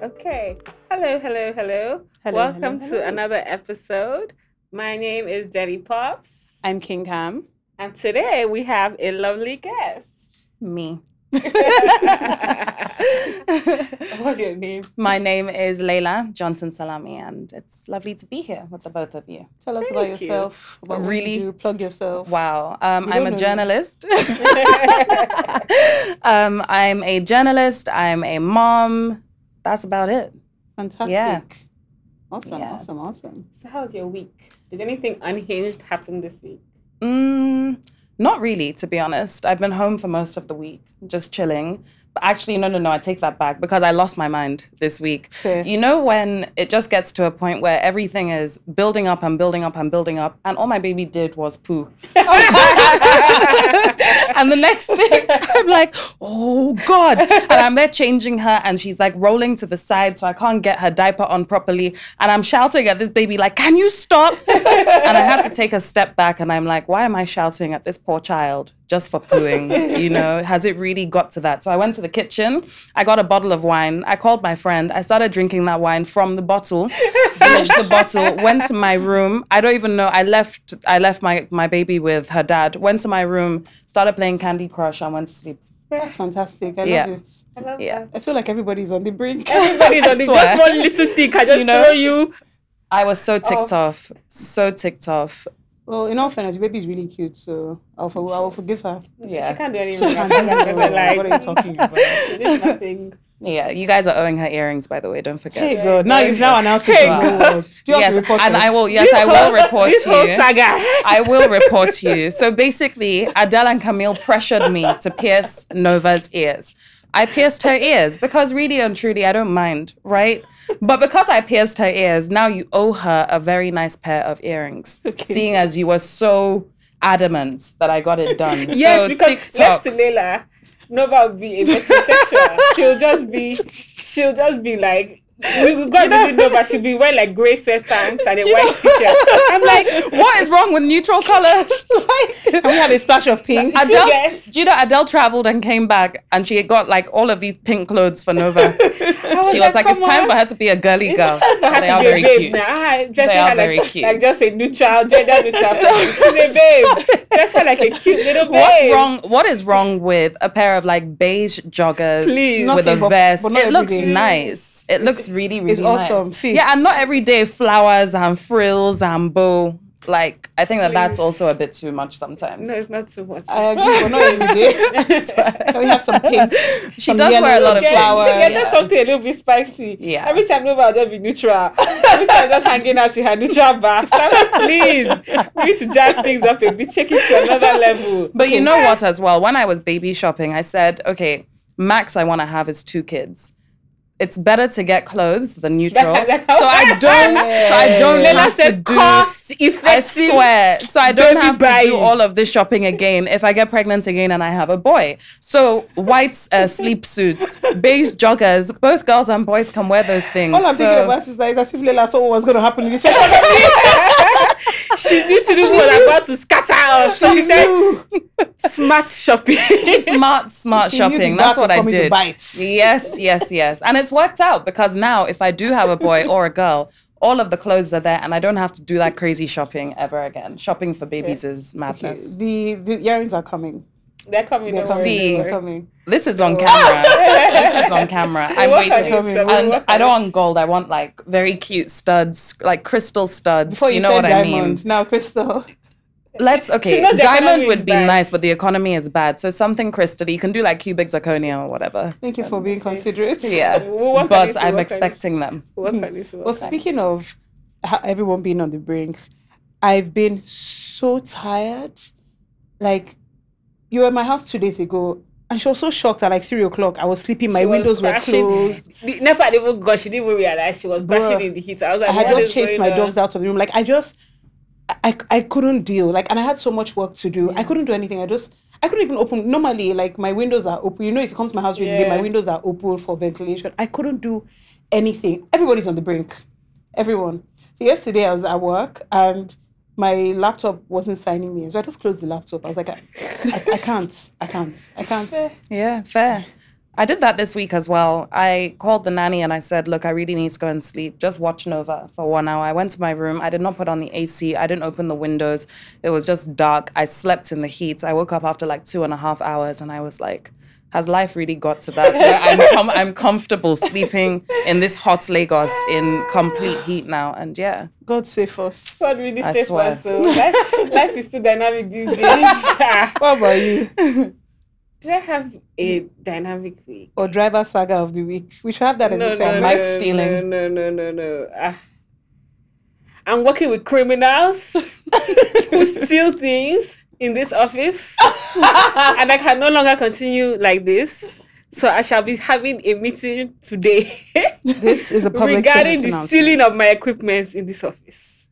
Okay. Hello, hello, hello. Hello, Welcome hello, hello. to another episode. My name is Daddy Pops. I'm King Ham. And today we have a lovely guest. Me. What's your name? My name is Laila Johnson Salami, and it's lovely to be here with the both of you. Tell us about yourself. About what Really? you do. Plug yourself. Wow. don't I'm a know journalist. I'm a journalist. I'm a mom. That's about it. Fantastic. Yeah. Awesome, Yeah. awesome. So how's your week? Did anything unhinged happen this week? Not really, to be honest. I've been home for most of the week, just chilling. But actually, no, I take that back because I lost my mind this week. Fair. You know when it just gets to a point where everything is building up and building up and building up, and all my baby did was poo. And the next thing, I'm like, oh God. And I'm there changing her, and she's like rolling to the side, so I can't get her diaper on properly. And I'm shouting at this baby, like, can you stop? And I had to take a step back, and I'm like, why am I shouting at this poor child just for pooing? You know, has it really got to that? So I went to the kitchen, I got a bottle of wine, I called my friend, I started drinking that wine from the bottle, finished the bottle, went to my room. I don't even know, I left my baby with her dad, went to my room, started playing Candy Crush, and went to sleep. That's fantastic. I Yeah. love it. I love Yeah. that. I feel like everybody's on the brink. Everybody's on the swear. just one little thing. I just You know? throw you. I was so ticked off, so ticked off. Well, in all fairness, your baby's really cute, so I will forgive her. She Yeah, can't do anything. I don't know. Like, What are you talking about? she did nothing. yeah. You guys are owing her earrings, by the way. Don't forget. Hey God, now you've now announced it Hey, to the whole God. world. Do you have to Yes, report and us? I will. Yes, I will report This whole you. saga. I will report you. So basically, Adele and Camille pressured me to pierce Nova's ears. I pierced her ears because really and truly, I don't mind, right? But because I pierced her ears, now you owe her a very nice pair of earrings, seeing as you were so adamant that I got it done. Yes, so because TikTok. left to Laila, Nova will be a metrosexual. She'll just be like, we got to visit Nova. She'll be wearing like grey sweatpants and a white t-shirt. I'm like, What is wrong with neutral colors? Can we have a splash of pink? Adele, guess? do you know Adele traveled and came back and she got like all of these pink clothes for Nova. She was like, it's time for her to be a girly girl. for her They to are be a very babe cute. now. Dress They are her very like, cute. like just a neutral, gender neutral person. She's a babe. Dress her like a cute little babe. What's wrong? What is wrong with a pair of like beige joggers Please. with a Nothing, but vest? not It looks every day. nice. It looks really, really it's nice. awesome. See. Yeah, and not every day flowers and frills and bow. Like, I think that's Please. also a bit too much sometimes. No, it's not too much. I agree, but not every day. Can we have some pink? She does wear a lot of flowers. Yeah, just something a little bit spicy. Yeah. Every time Nova will just be neutral. Every time just hanging out in her neutral bath. Someone, please. We need to jazz things up a bit, take it to another level. But you know what as well? When I was baby shopping, I said, okay, max I want to have is 2 kids. It's better to get clothes than neutral. So I don't Laila have to said do. cost I effective. swear. So I don't baby have to buying. do all of this shopping again if I get pregnant again and I have a boy. So white sleep suits, beige joggers, both girls and boys can wear those things. All I'm So- thinking about is like as if Layla saw what was going to happen in the second. She knew to do was about to scatter us. So she said, smart shopping. smart She knew the shopping. That's bat what was I coming to did. bite. Yes. And it's worked out because now if I do have a boy or a girl, all of the clothes are there and I don't have to do that crazy shopping ever again. Shopping for babies is Okay, madness. the earrings are coming. They're coming. They're don't coming. worry. See. They're coming. This is on camera. This is on camera. I'm We'll work on waiting. it, so we'll And work I on don't it. want gold. I want like very cute studs, like crystal studs. Before you know said what diamond, I mean? now crystal. She knows the Diamond economy would is be bad. nice, but the economy is bad. So something crystal. You can do like cubic zirconia or whatever. Thank you for being considerate. Yeah, We'll work on but it, I'm we'll work on it. expecting them. We'll work on it, we'll Well, work on it. speaking of everyone being on the brink, I've been so tired. Like, you were at my house 2 days ago, and she was so shocked at like 3 o'clock. I was sleeping, my She was windows were crashing. closed. The never had even gone. She didn't even realize she was crashing Bruh. in the heat. I was like, I had what just is chased going my on? dogs out of the room. Like, I couldn't deal. Like, and I had so much work to do. I couldn't do anything. I couldn't even open. Normally, like, my windows are open. You know, if you come to my house during the day, my windows are open for ventilation. I couldn't do anything. Everybody's on the brink. Everyone. So yesterday I was at work and my laptop wasn't signing me. So I just closed the laptop. I was like, I can't. Yeah, fair. I did that this week as well. I called the nanny and I said, look, I really need to go and sleep. Just watch Nova for 1 hour. I went to my room. I did not put on the AC. I didn't open the windows. It was just dark. I slept in the heat. I woke up after like 2.5 hours and I was like, has life really got to that where I'm comfortable sleeping in this hot Lagos in complete heat now? And yeah. God save us. God really I save swear. us. So life is too dynamic these days. What about you? Did I have a dynamic week? Or driver saga of the week? We should have that as a segment. Mike stealing. No. I'm working with criminals who steal things in this office. And I can no longer continue like this. So I shall be having a meeting today This is a public regarding service the announcement. stealing of my equipment in this office.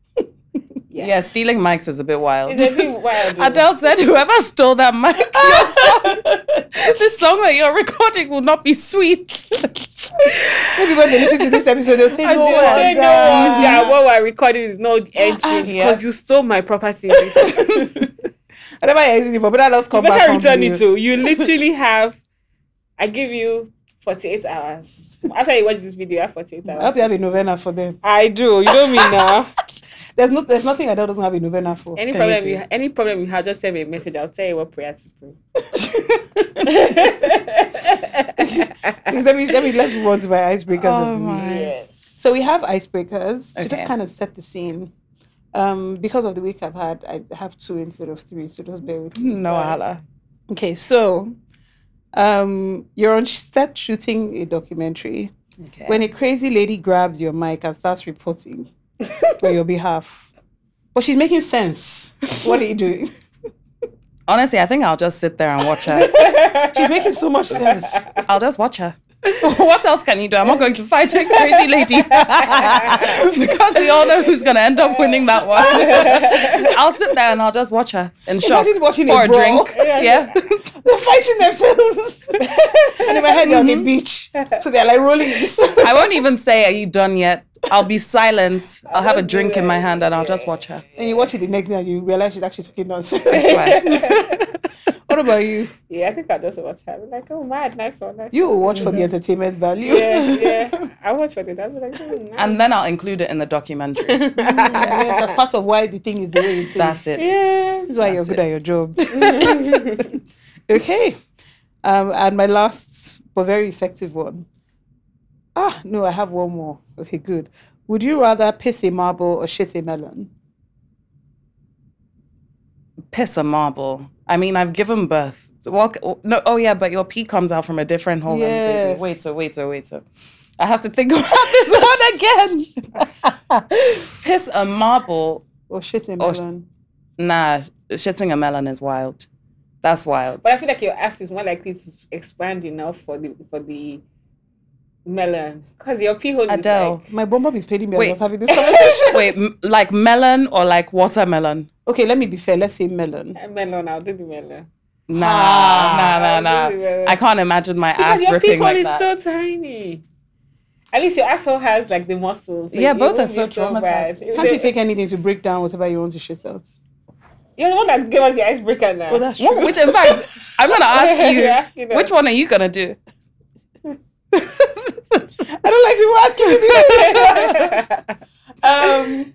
Yeah, stealing mics is a bit wild. It's a bit wild. though. Adele said, whoever stole that mic, your song, this song that you're recording will not be sweet. Maybe when they listen to this episode, they'll say, I no, swear. Say no, wonder." yeah, what we're recording is not empty because you stole my property in this office. I never hear it before, but that does come You back. better on return you. it to. You literally have, I give you 48 hours. After you watch this video, you have 48 I hope hours. you have a novena for them. I do. You know me now. There's nothing Adele doesn't have a novena for. Any problem you have, just send me a message. I'll tell you what prayer to pray. Please, let's move on to my icebreakers of the week. Yes. So we have icebreakers to Okay. just kind of set the scene. Because of the week I've had, I have 2 instead of 3, so just bear with me. No, hala. Okay, so you're on set shooting a documentary Okay. when a crazy lady grabs your mic and starts reporting on your behalf. But she's making sense. What are you doing? Honestly, I think I'll just sit there and watch her. She's making so much sense. I'll just watch her. What else can you do? I'm not going to fight a crazy lady because we all know who's going to end up winning that one. I'll sit there and I'll just watch her in shock Imagine watching or a a brawl. drink. Yeah. They're fighting themselves. And in my head, they're on the beach. So they're like rolling in the sand. I won't even say, are you done yet? I'll be silent. I'll have a drink in my hand and I'll just watch her. And you watch it the next day and you realize she's actually talking nonsense. I swear. What about you? Yeah, I think I'll just watch her. I'll be like, oh, mad, nice one. Nice You one. will watch for the entertainment value. Yeah. I watch for it. I'll be like, nice. And then I'll include it in the documentary. Yes, that's part of why the thing is the way it is. That's it. Yeah. This is why That's you're good at your job. Okay. And my last but very effective one. No, I have one more. Okay, good. Would you rather piss a marble or shit a melon? Piss a marble. I mean, I've given birth. But your pee comes out from a different hole. Yes. Wait. I have to think about this one again. Piss a marble. Or shit a melon? Nah, shitting a melon is wild. That's wild. But I feel like your ass is more likely to expand enough for the melon. Because your pee hole Adele. is like... My bum is paying me Wait. as I was having this conversation. Wait, like melon or like watermelon? Okay, let me be fair. Let's say melon. A melon, I'll do the melon. Nah. I'll do the melon. I can't imagine my Because ass your pee ripping hole like is that. so tiny. At least your asshole has like the muscles. So Yeah, it both won't are be so traumatized. bad. Can't you take anything to break down whatever you want to shit out? You're the one that gave us the icebreaker now. Oh, that's true. Which, in fact, I'm going to ask You're you, asking us. which one are you going to do? I don't like people asking me this.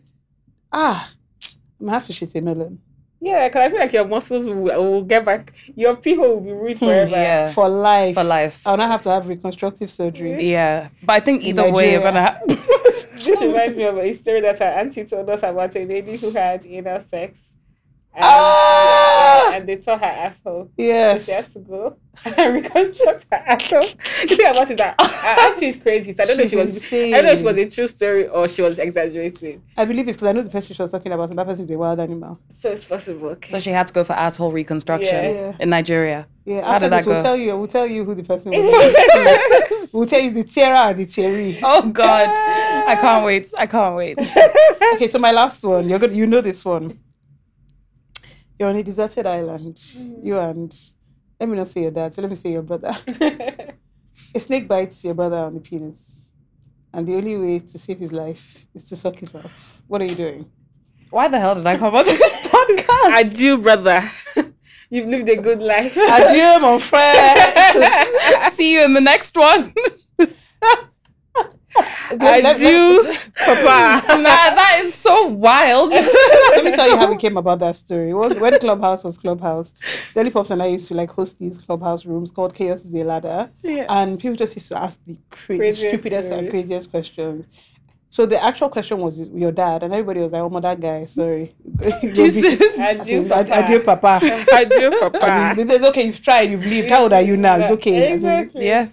I'm gonna have to shit a melon. Yeah, because I feel like your muscles will get back. Your pee hole will be rude forever. Yeah. For life. For life. I'll not have to have reconstructive surgery. Yeah. But I think either way, you're going to have... This reminds me of a story that our auntie told us about a lady who had anal sex. And they tore her asshole. Yes. So she had to go and reconstruct her asshole. The thing about it is that our auntie is crazy. So I don't know if She's I don't know if insane. she was a true story or she was exaggerating. I believe it's because I know the person she was talking about, and that person is a wild animal. So it's possible. Okay. So she had to go for asshole reconstruction Yeah. in Nigeria. Yeah, How after did this, that go? we'll tell you who the person was. We'll tell you the tearer and the tearee. Oh, God. I can't wait. Okay, so my last one. You know this one. You're on a deserted island. You and, let me not say your dad, so let me say your brother. A snake bites your brother on the penis. And the only way to save his life is to suck it out. What are you doing? Why the hell did I come on to this podcast? I do, brother. You've lived a good life. Adieu, mon frère. See you in the next one. Adieu, Papa. Nah, that is so wild. Let me tell you how we came about that story. When Clubhouse was Clubhouse, Deli Pops and I used to like host these Clubhouse rooms called Chaos is a Ladder. Yeah. And people just used to ask the Craziest stupidest and stories. craziest questions. So the actual question was your dad, and everybody was like, "Oh, my that guy, sorry." Jesus. Adieu, Papa. Adieu, Papa. Adieu, Papa. It's okay, you've tried, you've lived. How old are you now? It's okay. As in, Exactly. Yeah.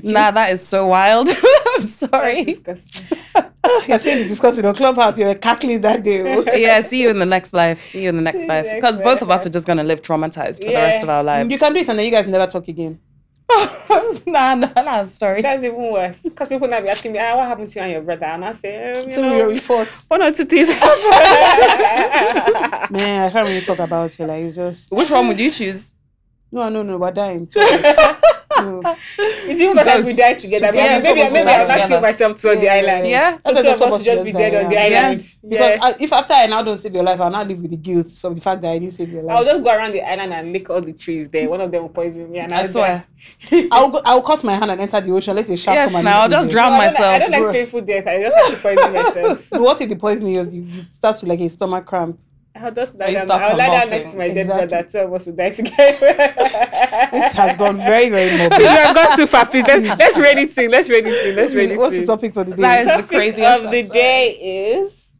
Nah, that is so wild. I'm That's sorry. disgusting. You're saying it's discussing on Clubhouse. You're cackling that day. Oh. Yeah, see you in the next life. See you in the next See you life. next Because both of life. us are just going to live traumatized for the Yeah. rest of our lives. You can do it, and then you guys never talk again. Nah, sorry. That's even worse. Because people now be asking me, what happened to you and your brother? And I say, you So know, we fought. one or two things. Man, I can't really talk about it. Like, it's just Which one would you choose? no, we're dying. No. It's even better if we Ghost. die together. Yeah, Maybe both of us I'll die not kill together. myself too on the Yeah. island. Yeah. So That's two why of us should just be dead on the die, island. Because Yeah. if after I now don't save your life, I'll not live with the guilt of the fact that I didn't save your I'll life. just go around the island and lick all the trees there. One of them will poison me and I I'll swear. I'll cut my hand and enter the ocean. Let a shark Yes, come and now eat I'll me just there. drown I myself. don't like Bro. painful death. I just have to poison myself. But what if the poison you start with like a stomach cramp? I'll just You lie down. start I'll lie down convulsing. next to my dead Exactly. brother. Two of us will die together. This has gone very, very Please, morbid. we have gone too far. Please, let's read it in. Let's read it in. Let's read it What's the in. topic for the day? That is the Topic craziest of the answer. day is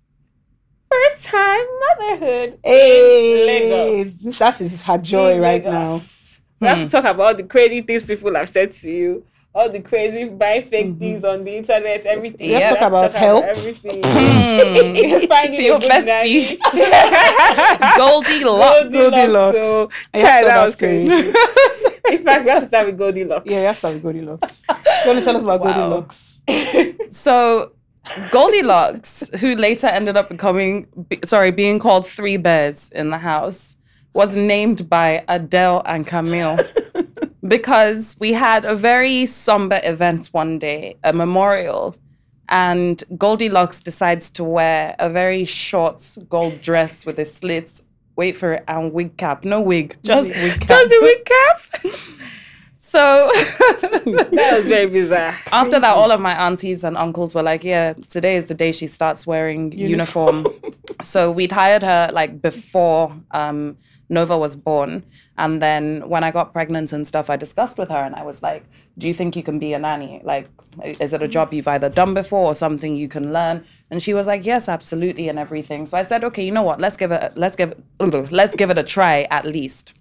first time motherhood Hey, in Lagos. that is her joy In right Lagos. We have to talk about all the crazy things people have said to you, all the crazy buy fake things on the internet, everything. We have to talk about help. everything. Hmm. Finding Your a good bestie. nanny. Goldilocks. Goldilocks. So, I have child, to that ask was crazy. In fact, we have to start with Goldilocks. Yeah, you have to start with Goldilocks. You want to tell us about Wow. Goldilocks? So Goldilocks, who later ended up being called Three Bears in the house, was named by Adele and Camille because we had a very somber event one day, a memorial, and Goldilocks decides to wear a very short gold dress with a slit, wait for it, and wig cap. No wig, just wig cap. Just the wig cap. So That was very bizarre. after that, all of my aunties and uncles were like, yeah, today is the day she starts wearing uniform. So we'd hired her like before Nova was born. And then when I got pregnant and stuff, I discussed with her and I was like, do you think you can be a nanny? Like, is it a job you've either done before or something you can learn? And she was like, yes, absolutely, and everything. So I said, okay, you know what? Let's give it a try at least.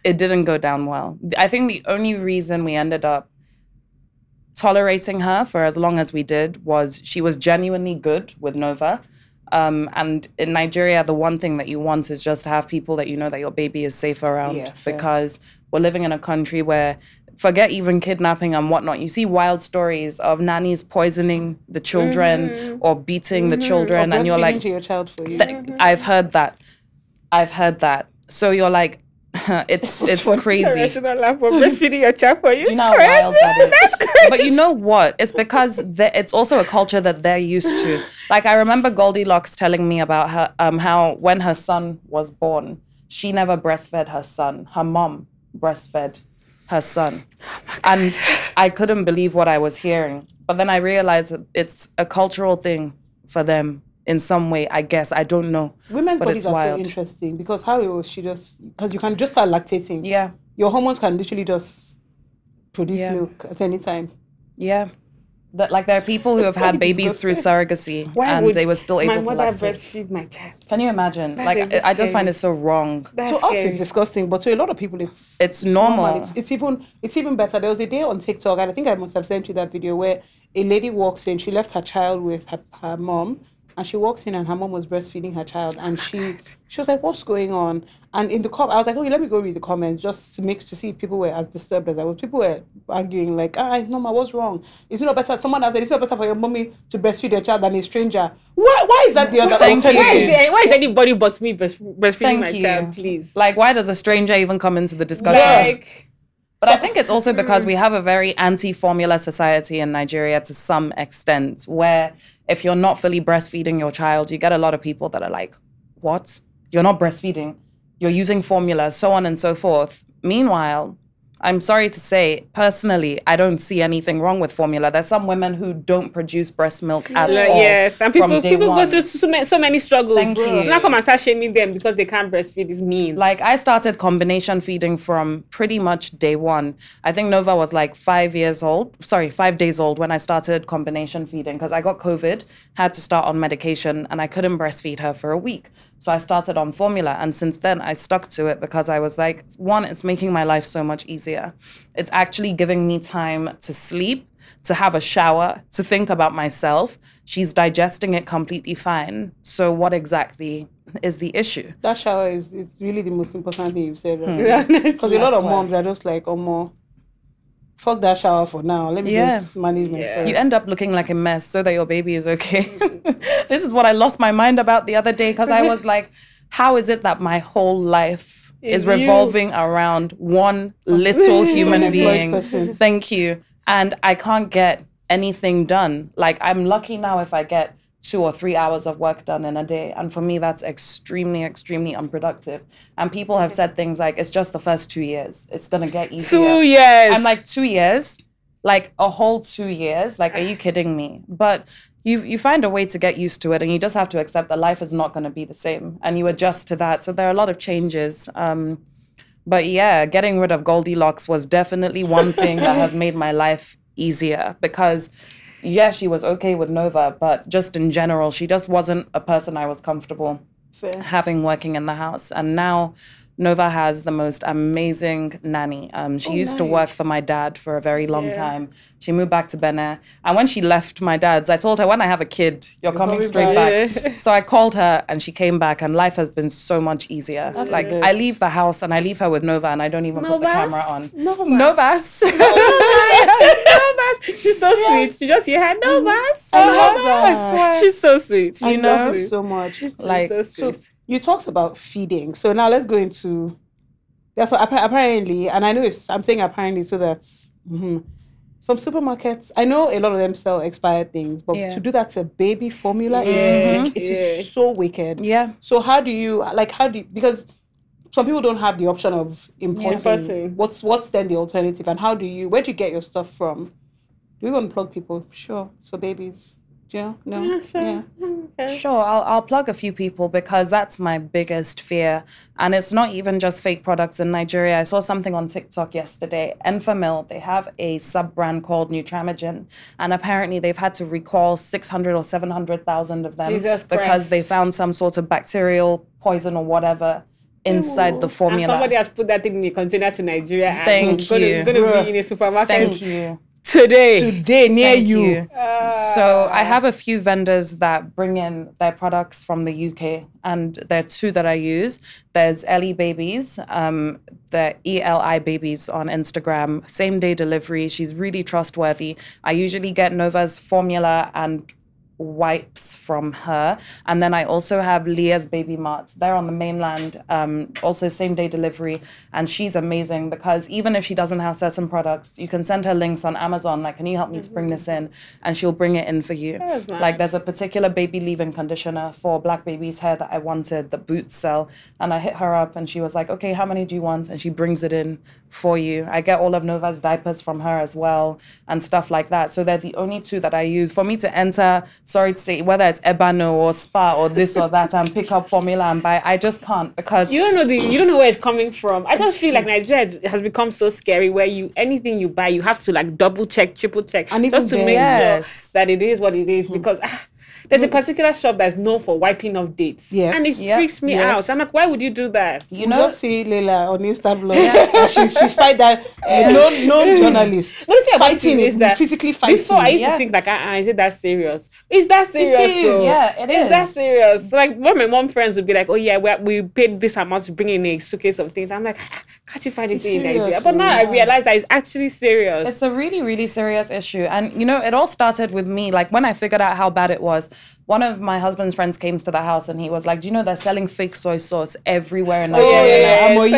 It didn't go down well. I think the only reason we ended up tolerating her for as long as we did was she was genuinely good with Nova. And in Nigeria, the one thing that you want is just to have people that you know that your baby is safe around. Yeah, fair. Because we're living in a country where, forget even kidnapping and whatnot, you see wild stories of nannies poisoning the children or beating the children, and you're breastfeeding like, to your child for you. I've heard that. So you're like, it's funny. crazy. I should not laugh for breastfeeding your child for you. Do you It's know how crazy. wild that is? That's crazy. But you know what? It's because it's also a culture that they're used to. Like I remember Goldilocks telling me about her how when her son was born, she never breastfed her son. Her mom breastfed her son. And I couldn't believe what I was hearing. But then I realized that it's a cultural thing for them in some way, I guess. I don't know. Women's but bodies it's are wild. so interesting because how it was, because you can just start lactating. Yeah. Your hormones can literally just produce Yeah. milk at any time. Yeah. That like there are people who have had babies through surrogacy and they were still able my to mother lactate. breastfeed my child? Can you imagine? That's Like a bit I just find scary. it so wrong. That's To us, scary. it's disgusting, but to a lot of people, It's normal. It's even better. There was a day on TikTok, and I think I must have sent you that video where a lady walks in. She left her child with her mom, and she walks in, and her mom was breastfeeding her child, and she was like, "What's going on?" And in the I was like, "Okay, let me go read the comments just to see if people were as disturbed as I was." People were arguing like, "It's normal. What's wrong? Is it not better?" Someone else said, "It's not better for your mommy to breastfeed your child than a stranger." Why is that the other Thank you. alternative? Why is anybody but me breastfeeding Thank my you. child, please? Like, why does a stranger even come into the discussion? Like, But I think it's also because we have a very anti-formula society in Nigeria to some extent, where if you're not fully breastfeeding your child, you get a lot of people that are like, what? You're not breastfeeding. You're using formula, so on and so forth. Meanwhile, I'm sorry to say, personally, I don't see anything wrong with formula. There's some women who don't produce breast milk at all. Yes, and people go through so many struggles. Thank you. So now come and start shaming them because they can't breastfeed is mean. Like, I started combination feeding from pretty much day one. I think Nova was like 5 days old when I started combination feeding because I got COVID, had to start on medication, and I couldn't breastfeed her for a week. So I started on formula, and since then I stuck to it because I was like, one, it's making my life so much easier. It's actually giving me time to sleep, to have a shower, to think about myself. She's digesting it completely fine. So what exactly is the issue? That shower it's really the most important thing you've said. Because a lot of moms are just like, oh, more. Fuck that shower for now. Let me just manage myself. You end up looking like a mess so that your baby is okay. This is what I lost my mind about the other day because I was like, how is it that my whole life is revolving around one little human being? Thank you. And I can't get anything done. Like, I'm lucky now if I get 2 or 3 hours of work done in a day. And for me, that's extremely, extremely unproductive. And people have said things like, it's just the first 2 years. It's going to get easier. 2 years. I'm like, 2 years? Like a whole 2 years? Like, are you kidding me? But you find a way to get used to it, and you just have to accept that life is not going to be the same. And you adjust to that. So there are a lot of changes. But yeah, getting rid of Goldilocks was definitely one thing that has made my life easier because yeah, she was okay with Nova, but just in general, she just wasn't a person I was comfortable having working in the house. And now Nova has the most amazing nanny. She used to work for my dad for a very long time. She moved back to Benin. And when she left my dad's, I told her, when I have a kid, you're coming straight back. So I called her and she came back, and life has been so much easier. That's like, I leave the house and I leave her with Nova and I don't even put the camera on. Novas. She's so sweet. She just hear her Novas. Novas. She's so sweet. I love it so much. Like, so sweet. So you talked about feeding. So now let's go into that's what apparently, and I know I'm saying apparently so that some supermarkets, I know a lot of them sell expired things, but to do that to baby formula is so wicked. Yeah. So how do you because some people don't have the option of importing. What's then the alternative, and where do you get your stuff from? Do we want to plug people? Sure. It's for babies. Yeah, no, yeah, sure. Yeah. Okay. Sure, I'll plug a few people because that's my biggest fear. And it's not even just fake products in Nigeria. I saw something on TikTok yesterday. Enfamil, they have a sub-brand called Nutramigen. And apparently they've had to recall 600 or 700,000 of them because they found some sort of bacterial poison or whatever inside the formula. And somebody has put that thing in a container to Nigeria. Thank you. It's going to be in a supermarket. Thank you. Today near you. So I have a few vendors that bring in their products from the UK, and there are two that I use. There's Ellie Babies, the ELI Babies on Instagram, same day delivery. She's really trustworthy. I usually get Nova's formula and wipes from her, and then I also have Leah's Baby Marts. They're on the mainland, also same day delivery, and she's amazing because even if she doesn't have certain products, you can send her links on Amazon, like, can you help me to bring this in, and she'll bring it in for you. Nice. Like, there's a particular baby leave-in conditioner for black baby's hair that I wanted, the Boots sell, and I hit her up and she was like, okay, how many do you want? And she brings it in for you. I get all of Nova's diapers from her as well and stuff like that. So they're the only two that I use. For me to enter, sorry to say, whether it's Ebano or Spa or this or that, and pick up formula and buy, I just can't, because you don't know where it's coming from. I just feel like Nigeria has become so scary where anything you buy, you have to like double check, triple check, and just to make sure that it is what it is, because there's a particular shop that's known for wiping off dates. Yes. And it freaks me out. I'm like, why would you do that? You know, see Laila on Insta blog. She's fight that no journalist. But the thing fighting is that physically fighting. Before I used to think like, is it that serious? Is that serious? It is. Yeah, it is. Is that serious? Like, when my mom friends would be like, oh yeah, we paid this amount to bring in a suitcase of things. I'm like, can't you find anything in Nigeria? But now I realize that it's actually serious. It's a really, really serious issue. And you know, it all started with me. Like, when I figured out how bad it was, one of my husband's friends came to the house and he was like, do you know they're selling fake soy sauce everywhere in Nigeria? Amoy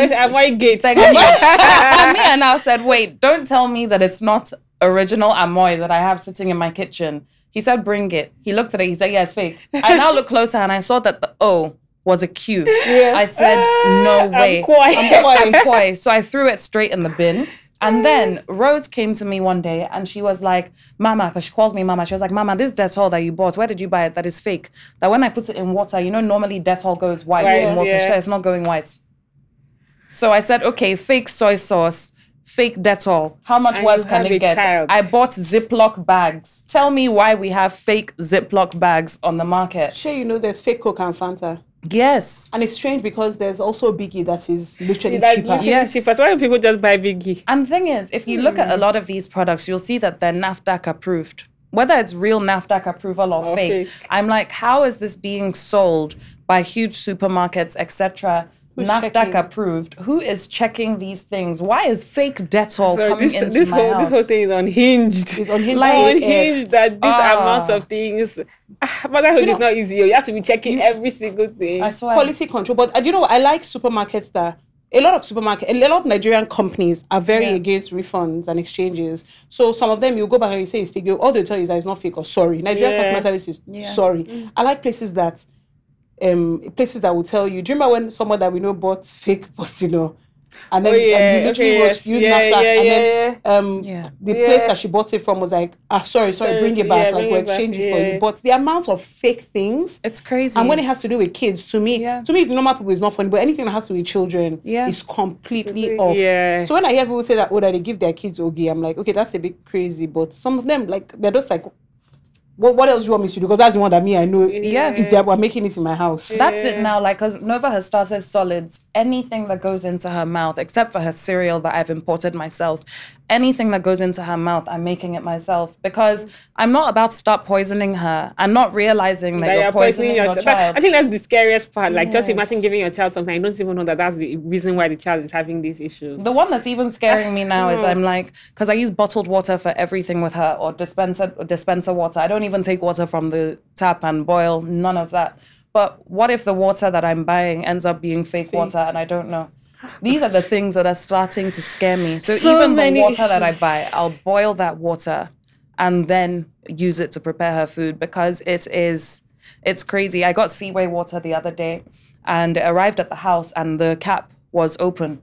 And I said, wait, don't tell me that it's not original Amoy that I have sitting in my kitchen. He said, bring it. He looked at it. He said, yeah, it's fake. I now look closer and I saw that the O was a Q. Yeah. I said, no way. I'm quiet. I'm quiet. So I threw it straight in the bin. And then Rose came to me one day and she was like, Mama, because she calls me Mama. She was like, Mama, this Dettol that you bought, where did you buy it? That is fake. That when I put it in water, you know, normally Dettol goes white in water. Yeah. She said, it's not going white. So I said, okay, fake soy sauce, fake Dettol. How much worse can it get? I bought Ziploc bags. Tell me why we have fake Ziploc bags on the market. Sure, you know, there's fake Coke and Fanta. Yes. And it's strange because there's also Biggie that is literally cheaper. Yes. Cheaper. So why do people just buy Biggie? And the thing is, if you look at a lot of these products, you'll see that they're NAFDAC approved. Whether it's real NAFDAC approval or fake. I'm like, how is this being sold by huge supermarkets, etc.? NAFDAC approved. Who is checking these things? Why is fake Dettol coming into my house? This whole thing is unhinged. It's unhinged. Like unhinged that these amounts of things. Motherhood is not easy. You have to be checking every single thing. I swear. Quality control. But you know what? I like supermarkets that a lot of Nigerian companies are very against refunds and exchanges. So some of them, you go back and you say it's fake. All they tell you is that it's not fake or sorry. Nigerian customer service is sorry. I like places that will tell you. Do you remember when someone that we know bought fake Postino? And then you literally wrote NAFDAC, and then the place that she bought it from was like, sorry, bring it back. Like, we're exchanging for you. But the amount of fake things, it's crazy. And when it has to do with kids, to me, normal people is not funny, but anything that has to do with children is completely off. Yeah. So when I hear people say that, that they give their kids Ogi, I'm like, okay, that's a bit crazy. But some of them, like, they're just like, what else do you want me to do? Because that's the one that I know is there. We're making it in my house. That's it now. Like, because Nova has started solids. Anything that goes into her mouth, except for her cereal that I've imported myself, anything that goes into her mouth, I'm making it myself. Because I'm not about to start poisoning her and not realizing that you're poisoning your child. I think that's the scariest part. Like, just imagine giving your child something. I don't even know that that's the reason why the child is having these issues. The one that's even scaring me now is I'm like, because I use bottled water for everything with her, or dispenser water. I don't even take water from the tap and boil, none of that. But what if the water that I'm buying ends up being fake water and I don't know? These are the things that are starting to scare me. So even the water that I buy, I'll boil that water and then use it to prepare her food, because it's crazy. I got Seaway water the other day and it arrived at the house and the cap was open.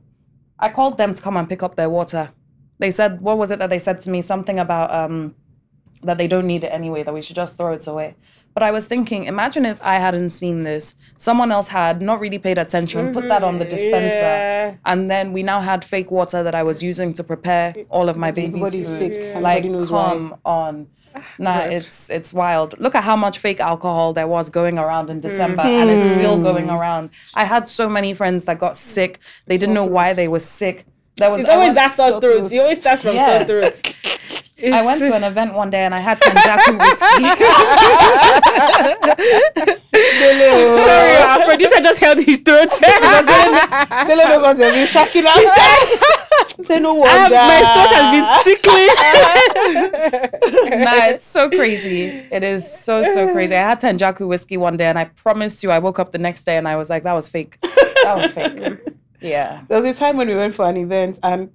I called them to come and pick up their water. They said, what was it that they said to me? Something about that they don't need it anyway, that we should just throw it away. But I was thinking, imagine if I hadn't seen this, someone else had not really paid attention, put that on the dispenser, and then we now had fake water that I was using to prepare all of my baby's food. Sick. Like, come on. Nah, it's wild. Look at how much fake alcohol there was going around in December, and it's still going around. I had so many friends that got sick. They didn't know why they were sick. It's always that sore throat. You always start from sore throats. I went to an event one day and I had Tenjaku whiskey. Sorry, our producer just held his throat. Say no wonder. My throat has been sickly. Nah, it's so crazy. It is so crazy. I had Tenjaku whiskey one day and I promise you, I woke up the next day and I was like, that was fake. That was fake. Yeah. There was a time when we went for an event and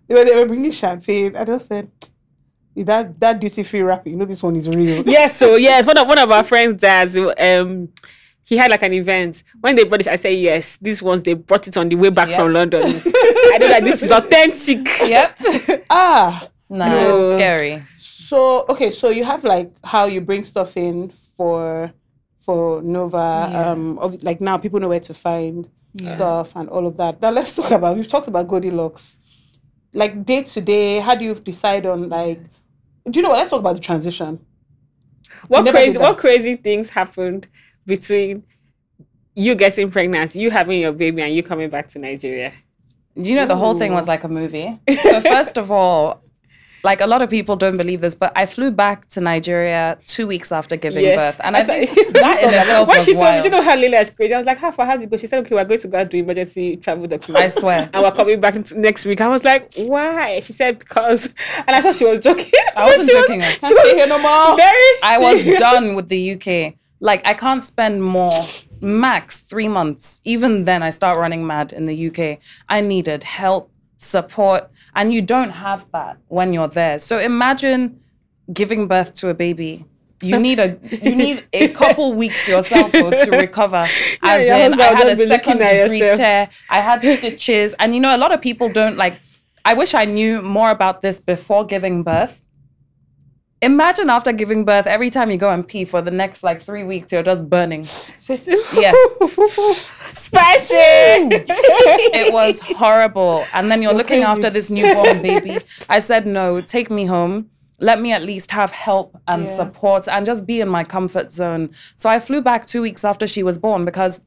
they were bringing champagne. I just said, that duty-free wrapper, you know this one is real. Yes, one of our friends' dads, he had like an event. When they brought it, I said, yes, these ones, they brought it on the way back from London. I know that this is authentic. Yep. No. It's scary. So, okay, so you have like how you bring stuff in for Nova. Like now people know where to find stuff and all of that. Now let's talk about, we've talked about Goldilocks. Like day to day, how do you decide on like, do you know what? Let's talk about the transition. What crazy things happened between you getting pregnant, you having your baby, and you coming back to Nigeria? Do you know the whole thing was like a movie? So first of all, like a lot of people don't believe this, but I flew back to Nigeria 2 weeks after giving birth. And I think that in itself when was she told wild. me, do you know how Laila is crazy? I was like, how far has it go? She said, okay, we're going to go do emergency travel documents. I swear. And we're coming back next week. I was like, why? She said, because. And I thought she was joking. I wasn't joking. Can't stay here no more. I was done with the UK. Like, I can't spend more, max 3 months. Even then, I start running mad in the UK. I needed help, support, and you don't have that when you're there. So imagine giving birth to a baby, you need a couple weeks yourself to recover. As in, I had a second degree tear, I had stitches, and you know, a lot of people don't like. I wish I knew more about this before giving birth. Imagine after giving birth, every time you go and pee for the next like 3 weeks, you're just burning. Yeah. Spicy! It was horrible. And then you're looking after this newborn baby. I said, no, take me home. Let me at least have help and support and just be in my comfort zone. So I flew back 2 weeks after she was born because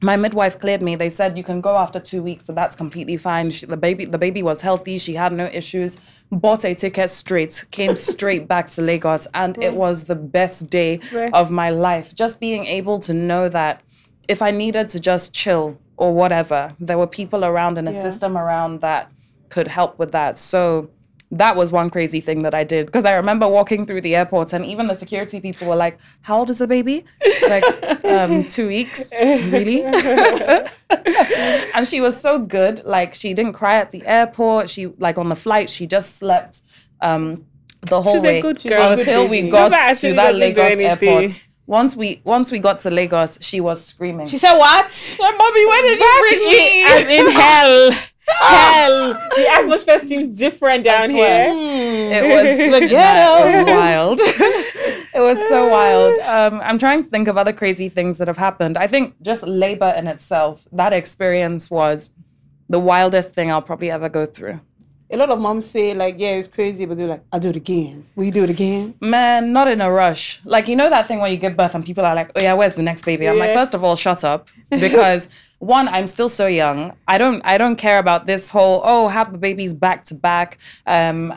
my midwife cleared me. They said, you can go after 2 weeks, so that's completely fine. The baby was healthy. She had no issues. Bought a ticket straight, came straight back to Lagos. And it was the best day of my life. Just being able to know that if I needed to just chill or whatever, there were people around and a system around that could help with that. So that was one crazy thing that I did. Because I remember walking through the airport and even the security people were like, how old is the baby? It's like, 2 weeks. Really? And she was so good. Like, she didn't cry at the airport. She, like, on the flight, she just slept the whole way until we got to that Lagos airport. Once we got to Lagos, she was screaming. She said, what? Mommy, where did you bring me? I'm in hell. Hell, the atmosphere seems different down here. It was the ghetto. It was wild. It was so wild. I'm trying to think of other crazy things that have happened. I think just labor in itself, that experience was the wildest thing I'll probably ever go through. A lot of moms say, like, yeah, it's crazy, but they're like, I'll do it again. Will you do it again? Man, not in a rush. Like, you know that thing when you give birth and people are like, oh yeah, where's the next baby? I'm like, first of all, shut up. Because one, I'm still so young. I don't care about this whole, have the babies back to back and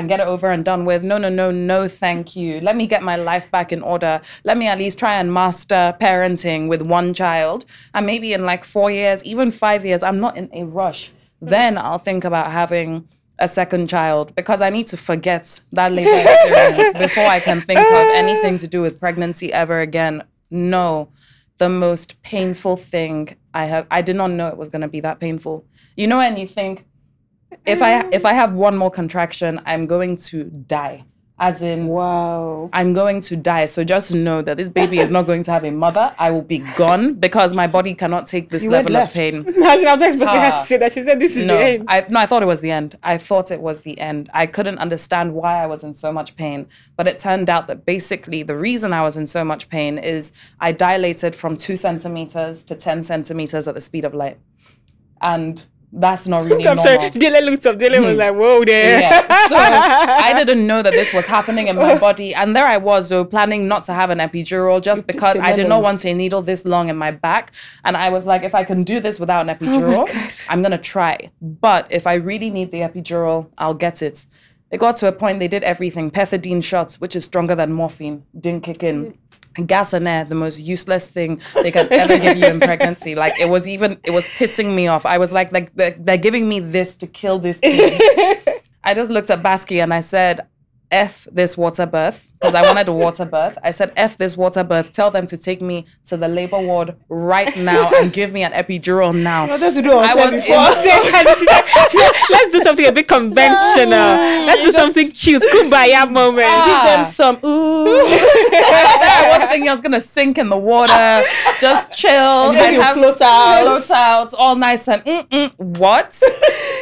get it over and done with. No, thank you. Let me get my life back in order. Let me at least try and master parenting with one child. And maybe in like 4 years, even 5 years, I'm not in a rush. Then I'll think about having a second child because I need to forget that labor experience before I can think of anything to do with pregnancy ever again. No, the most painful thing I did not know it was going to be that painful. You know, and you think, if I have one more contraction, I'm going to die. As in, wow, I'm going to die. So just know that this baby is not going to have a mother. I will be gone because my body cannot take this level of pain. I'm just expecting her to say that. She said this is the end. I thought it was the end. I thought it was the end. I couldn't understand why I was in so much pain. But it turned out that basically the reason I was in so much pain is I dilated from 2 centimeters to 10 centimeters at the speed of light. And that's not really normal. Sorry. Dele looked up. Dele was like, whoa there. Yeah. So I didn't know that this was happening in my body. And there I was, planning not to have an epidural just because I did not want a needle this long in my back. And I was like, if I can do this without an epidural, I'm going to try. But if I really need the epidural, I'll get it. It got to a point they did everything. Pethidine shots, which is stronger than morphine, didn't kick in. Gas and air, the most useless thing they could ever give you in pregnancy. Like, it was pissing me off. I was like they're giving me this to kill this thing. I just looked at Basky and I said, F this water birth, because I wanted a water birth. I said, F this water birth. Tell them to take me to the labor ward right now and give me an epidural now. Let's do something a bit conventional. Let's do something cute. Kumbaya moment. Give them some I was thinking I was going to sink in the water, just chill. And have float out, all nice and what?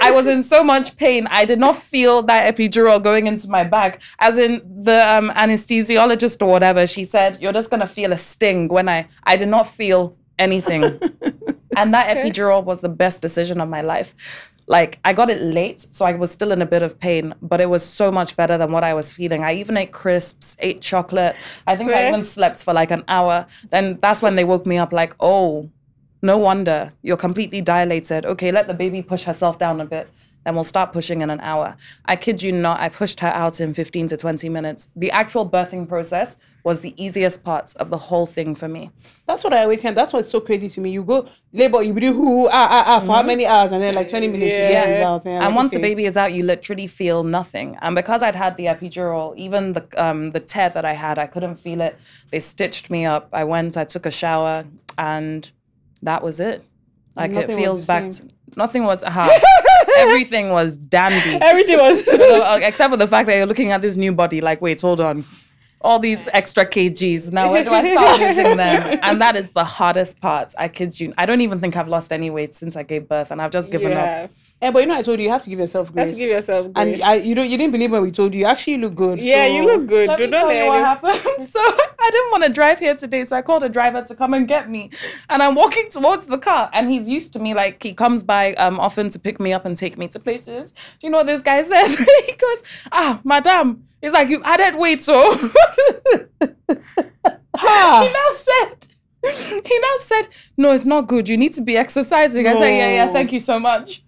I was in so much pain. I did not feel that epidural going into my back. As in the anesthesiologist or whatever, she said, you're just going to feel a sting when I did not feel anything. And that epidural was the best decision of my life. Like, I got it late, so I was still in a bit of pain, but it was so much better than what I was feeling. I even ate crisps, ate chocolate. I think I even slept for like an hour. Then that's when they woke me up like, oh, no wonder. You're completely dilated. Okay, let the baby push herself down a bit. Then we'll start pushing in an hour. I kid you not, I pushed her out in 15 to 20 minutes. The actual birthing process was the easiest part of the whole thing for me. That's what I always hear. That's what's so crazy to me. You go labor, you do for how many hours, and then like 20 minutes the baby is out. And once the baby is out, you literally feel nothing. And because I'd had the epidural, even the tear that I had, I couldn't feel it. They stitched me up. I took a shower, and that was it. Like Nothing it was feels the back same. to nothing was everything was dandy. Everything was. Except for the fact that you're looking at this new body, like, wait, hold on. All these extra kgs. Now, where do I start losing them? And that is the hardest part. I kid you. I don't even think I've lost any weight since I gave birth, and I've just given up. Yeah, but I told you have to give yourself grace. Have to give yourself grace. And you didn't believe when we told you. You actually look good. Yeah, so- you look good. Let me tell you what happened. So I didn't want to drive here today, so I called a driver to come and get me. And I'm walking towards the car, and he's used to me. Like, he comes by often to pick me up and take me to places. Do you know what this guy says? He goes, madam. He's like, you've added weight, so. He now said, no, it's not good. You need to be exercising. I said, yeah, thank you so much.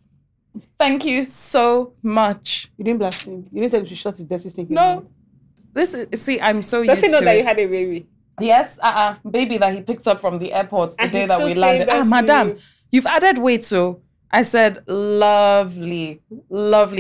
Thank you so much. You didn't blast him. You didn't tell him to shut his dirty stinking No. See, I'm so Does used he know to that it. you had a baby? Yes, baby that he picked up from the airport the And day he's that still we saying landed. that to Madam, you. you've added weight, so I said, lovely.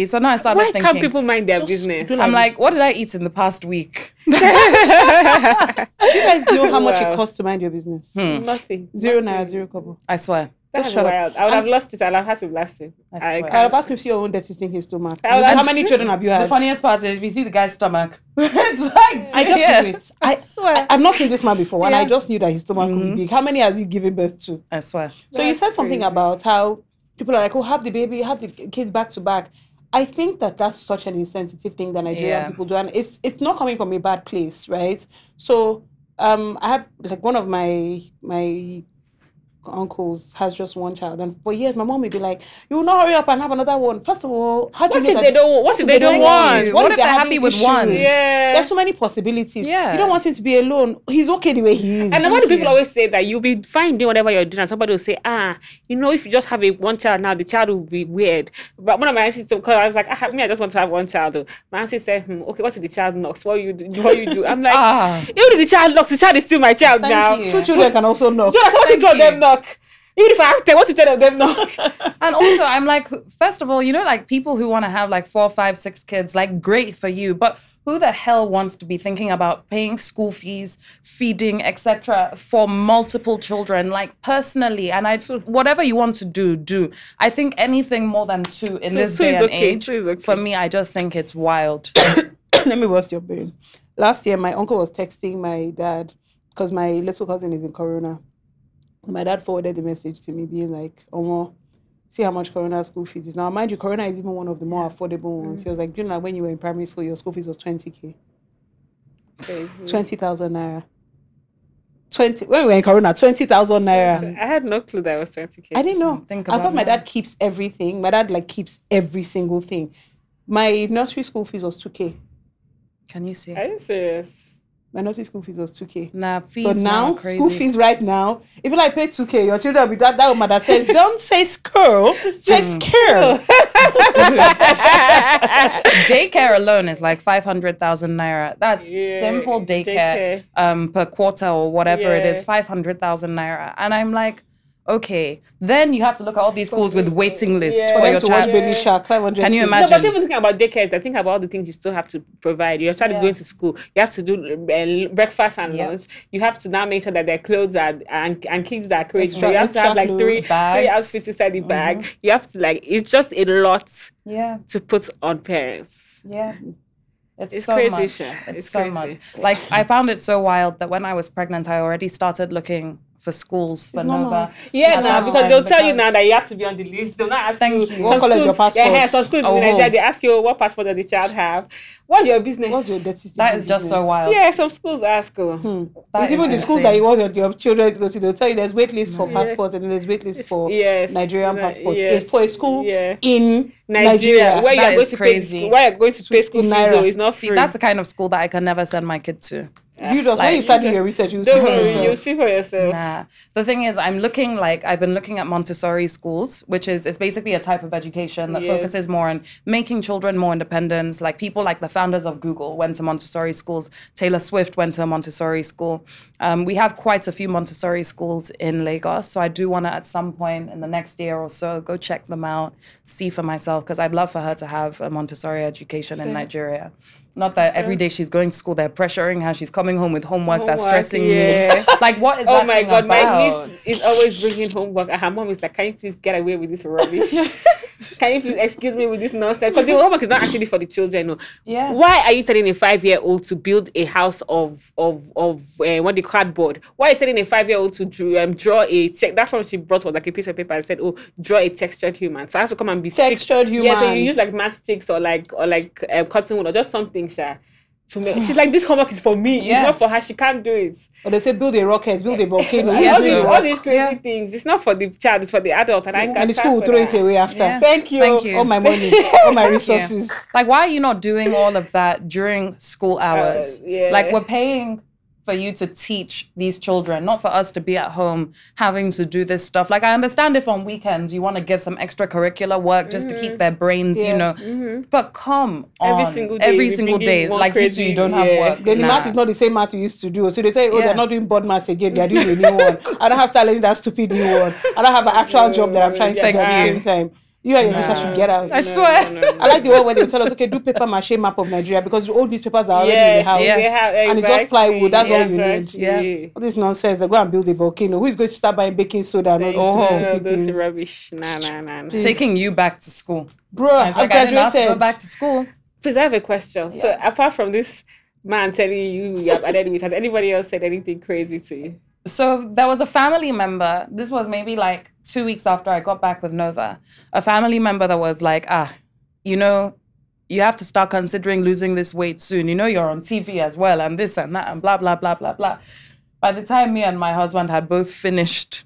So now I started Why thinking. can't people mind their business? do I'm like, what did I eat in the past week? Do you guys know how much it Wow. costs to mind your business? Nothing. Zero Nothing. naira, zero kobo. I swear. That's Just shut up. wild. I would have lost it. I'd have had to blast him. I swear. I would have asked him to see your own dirty stinking stomach. I would have- How many children have you The had? funniest part is, if you see the guy's stomach, it's like, I just knew it. I swear. I've not seen this man before, and I Yeah. just knew that his stomach could be big. How many has he given birth to? I swear. So you That's said something crazy. about how people are like, oh, have the baby, have the kids back to back. I think that that's such an insensitive thing that Nigerian Yeah. people do, and it's not coming from a bad place, right? So I have like one of my uncles has just one child, and for years my mom would be like, you will not hurry up and have another one. First of all, how do What you if know they that- don't? What if they don't want? What if they're they're having happy with issues? one? Yeah. There's so many possibilities. Yeah. You don't want him to be alone. He's okay the way he is. And then why do people always say that you'll be fine doing whatever you're doing, and somebody will say, if you just have one child now, the child will be weird. But one of my aunties, because I was like, I just want to have one child. Though. My auntie said, okay, what if the child knocks? What you do? I'm like, even if the child knocks, the child is still my child Thank now. you. 2 children can also knock. Do you know what if 2 of Thank them you. knock? Even if I have 10, what if 10 of them knock? And also, I'm like, first of all, like people who want to have like 4, 5, 6 kids, like great for you. But who the hell wants to be thinking about paying school fees, feeding, etc. for multiple children? Like personally, and whatever you want to do. I think anything more than 2 in this two day is and okay, age, 2 is okay. for me, I just think it's wild. Let me bust your brain. Last year, my uncle was texting my dad because my little cousin is in Corona. My dad forwarded the message to me being like, Omo, see how much Corona school fees is. Now, mind you, Corona is even one of the more affordable ones. He was like, do you know when you were in primary school, your school fees was 20K? 20,000 naira. When we were in Corona, 20,000 naira. I had no clue that it was 20K. I didn't know. Think Of about course, my that. dad keeps everything. My dad keeps every single thing. My nursery school fees was 2K. Can you see? Are you serious? My nursery school fees was 2K. Nah, So fees now, now crazy. school fees right now, if you like pay 2K, your children will be that woman that says, don't say skirl, say skirl. Daycare alone is like 500,000 naira. That's Yeah, simple daycare, per quarter or whatever it is, Yeah. 500,000 naira. And I'm like, okay, then you have to look at all these schools with waiting lists Yeah. for For your them to watch child. Baby Shark, 500. Can you No, imagine? but even thinking about daycare, I think about all the things you still have to provide. Your child is going to school. You have to do breakfast and Yeah. lunch. You have to now make sure that their clothes are and kids that are crazy. So Extra- you have to have extra like three clothes. Bags. outfits inside the bag. You have to it's just a lot Yeah, to put on parents. yeah. It's so crazy, much. Sha. It's It's so crazy. much. Like, I found it so wild that when I was pregnant, I already started looking for schools for normal. Nova. Yeah, At now that because time, they'll tell you because- now that you have to be on the list. They'll not ask Thank you. you. What colour is your passport? Yeah, some schools Oh. in Nigeria they ask you what passport does the child have. What's your business? What's your dirty That is just so wild. Yeah, some schools ask. It's even the schools that you want your children to go to. They'll tell you there's wait list for passports and then there's wait list for Nigerian passports. Yes. It's for a school Yeah. in Nigeria, where That you're going is to crazy. pay, where you're going to pay school In fees, Naira. so it's not See, free. that's the kind of school that I can never send my kid to. You just when Like, you start doing your research, you see Don't for worry, yourself. you'll see for yourself. Nah. The thing is, I've been looking at Montessori schools, which is it's basically a type of education that Yes. focuses more on making children more independent. Like people like the founders of Google went to Montessori schools. Taylor Swift went to a Montessori school. We have quite a few Montessori schools in Lagos, so I do want to at some point in the next year or so go check them out, see for myself, because I'd love for her to have a Montessori education in Nigeria. Not that every day she's going to school, they're pressuring her. She's coming coming home with homework that's Homework, stressing yeah. me. Like, what is that Oh my thing God, about? my niece is always bringing homework, and her mom is like, "Can you please get away with this rubbish? Can you please excuse me with this nonsense?" Because the homework is not actually for the children. No. Yeah. Why are you telling a 5-year-old to build a house of what they cardboard? Why are you telling a 5-year-old to draw a that's what she brought, was like a piece of paper and said, "Oh, draw a textured human." So I have to come and be Textured human. Yeah, so you use like matchsticks or cotton wool or just something, Sha. To make, she's like, this homework is for me. Yeah. It's not for her. She can't do it. Or they say build a rocket, build a volcano. Yeah, all these crazy things. It's not for the child. It's for the adult. And I got and the school will throw it away after. Yeah. Thank you. Thank you. All my money, all my resources. Like, why are you not doing all of that during school hours? Yeah. Like, we're paying for you to teach these children, not for us to be at home having to do this stuff. Like, I understand if on weekends you want to give some extracurricular work just to keep their brains, you know, but come on. Every single day. Like, you don't have work. Then the math is not the same math we used to do. So they say, oh, they're not doing board maths again. They're doing a new one. I don't have to start learning that stupid new one. I don't have an actual job that I'm trying to do at the same time. You and your sister should get out. I swear. I like the one where they tell us, okay, do paper mache map of Nigeria, because the old newspapers are already in the house. And it's just plywood. That's all you need. Yeah. All this nonsense. They go and build a volcano. Who is going to start buying baking soda and all these stupid this things? rubbish. Nah. Taking you back to school. Bro, I didn't ask to go back to school. Please, I have a question. Yeah. So apart from this man telling you have added weight, has anybody else said anything crazy to you? So there was a family member, this was maybe like 2 weeks after I got back with Nova, a family member that was like, you know, you have to start considering losing this weight soon. You know, you're on TV as well and this and that and blah, blah, blah, blah, blah. By the time me and my husband had both finished,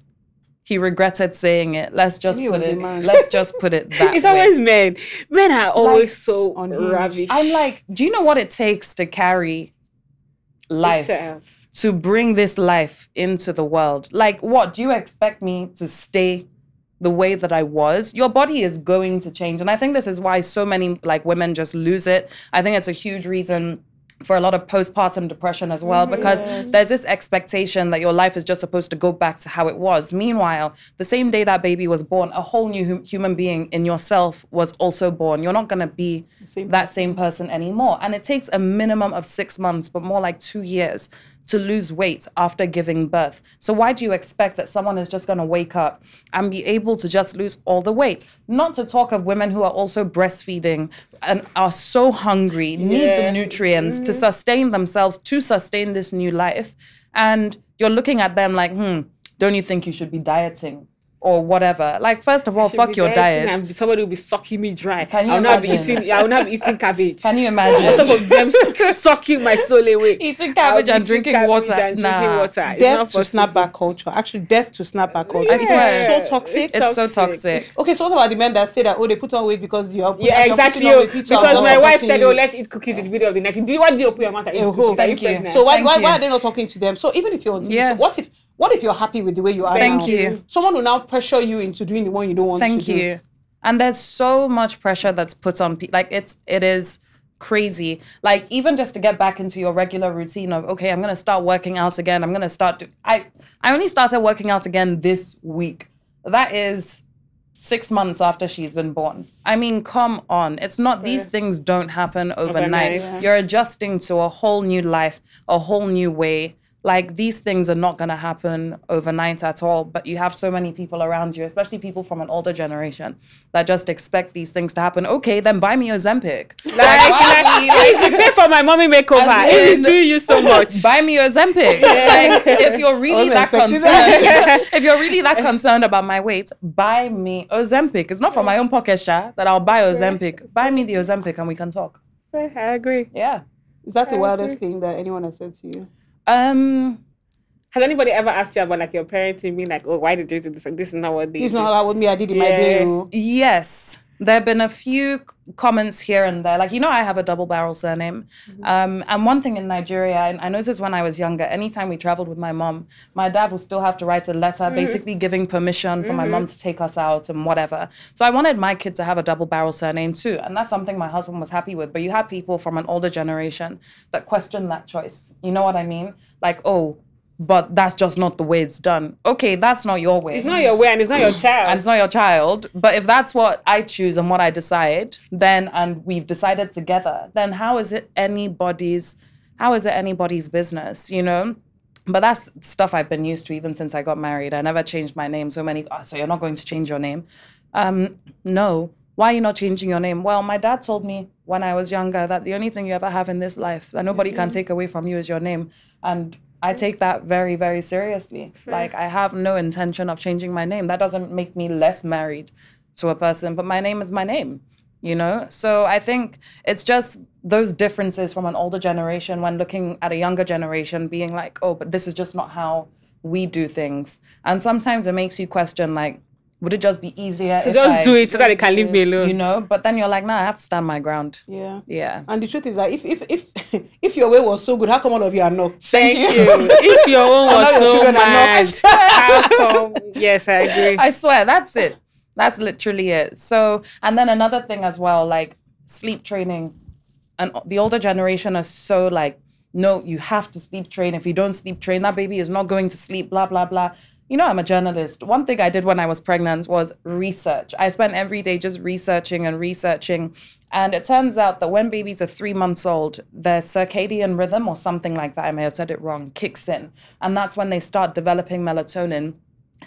he regretted saying it. Let's just put it that It's way. always men. Men are always so unhinged. rubbish. I'm like, do you know what it takes to carry life? To bring this life into the world? Like, what? Do you expect me to stay the way that I was? Your body is going to change. And I think this is why so many like women just lose it. I think it's a huge reason for a lot of postpartum depression as well, because there's this expectation that your life is just supposed to go back to how it was. Meanwhile, the same day that baby was born, a whole new human being in yourself was also born. You're not going to be that same person anymore. And it takes a minimum of 6 months, but more like 2 years to lose weight after giving birth. So why do you expect that someone is just going to wake up and be able to just lose all the weight? Not to talk of women who are also breastfeeding and are so hungry, need the nutrients to sustain themselves, to sustain this new life. And you're looking at them like, don't you think you should be dieting? Or whatever. Like, first of all, fuck your diet. And somebody will be sucking me dry. Can you I will not be eating cabbage. Can you imagine? On top of them sucking my soul away. Eating cabbage and drinking water. Death to snapback culture. Actually, death to snapback culture. I swear. It's so toxic. It's so toxic. Okay, so what about the men that say that, oh, they put on weight because you're exactly. Because my wife said, oh, let's eat cookies in the middle of the night. Do you want to open your mouth and eat cookies? Thank you. So why are they not talking to them? So even if you're on TV, so what if you're happy with the way you are now? Thank you. Someone will now pressure you into doing the one you don't want to do. Thank you. And there's so much pressure that's put on people. Like, it is crazy. Like, even just to get back into your regular routine of, okay, I'm going to start working out again. I'm going to start... I only started working out again this week. That is 6 months after she's been born. I mean, come on. It's not... These things don't happen overnight. Yes. You're adjusting to a whole new life, a whole new way. Like, these things are not going to happen overnight at all, but you have so many people around you, especially people from an older generation, that just expect these things to happen. Okay, then buy me Ozempic. Like, to pay for my mommy makeover. It do you so much. Buy me Ozempic. Like, if you're really that concerned, if you're really that concerned about my weight, buy me Ozempic. It's not from my own pocket, Sha, that I'll buy Ozempic. Buy me the Ozempic and we can talk. I agree. Yeah. Is that the wildest thing that anyone has said to you? Has anybody ever asked you about like your parenting, being like, oh, why did you do this? And this is not what they This is do. not what me I did in my day. Yes. There have been a few comments here and there. Like, you know, I have a double barrel surname. And one thing in Nigeria, I noticed when I was younger, anytime we traveled with my mom, my dad would still have to write a letter basically giving permission for my mom to take us out and whatever. So I wanted my kid to have a double barrel surname too. And that's something my husband was happy with. But you had people from an older generation that questioned that choice. You know what I mean? Like, oh, but that's just not the way it's done. Okay, that's not your way. It's not your way and it's not your child. And it's not your child. But if that's what I choose and what I decide, then, and we've decided together, then how is it anybody's how is it anybody's business, you know? But that's stuff I've been used to even since I got married. I never changed my name. So many, so you're not going to change your name? No. Why are you not changing your name? Well, my dad told me when I was younger that the only thing you ever have in this life that nobody can take away from you is your name. And I take that very, very seriously. Like, I have no intention of changing my name. That doesn't make me less married to a person, but my name is my name, you know? So I think it's just those differences from an older generation when looking at a younger generation being like, oh, but this is just not how we do things. And sometimes it makes you question, like, would it just be easier to just do it so that they can leave me alone? You know, but then you're like, nah, I have to stand my ground. Yeah. Yeah. And the truth is that if your way was so good, how come all of you are not? Thank you. If your own was so mad, how come? Yes, I agree. I swear, that's it. That's literally it. So, and then another thing as well, like sleep training. And the older generation are so like, no, you have to sleep train. If you don't sleep train, that baby is not going to sleep, blah, blah, blah. You know, I'm a journalist. One thing I did when I was pregnant was research. I spent every day just researching and researching. And it turns out that when babies are 3 months old, their circadian rhythm or something like that, I may have said it wrong, kicks in. And that's when they start developing melatonin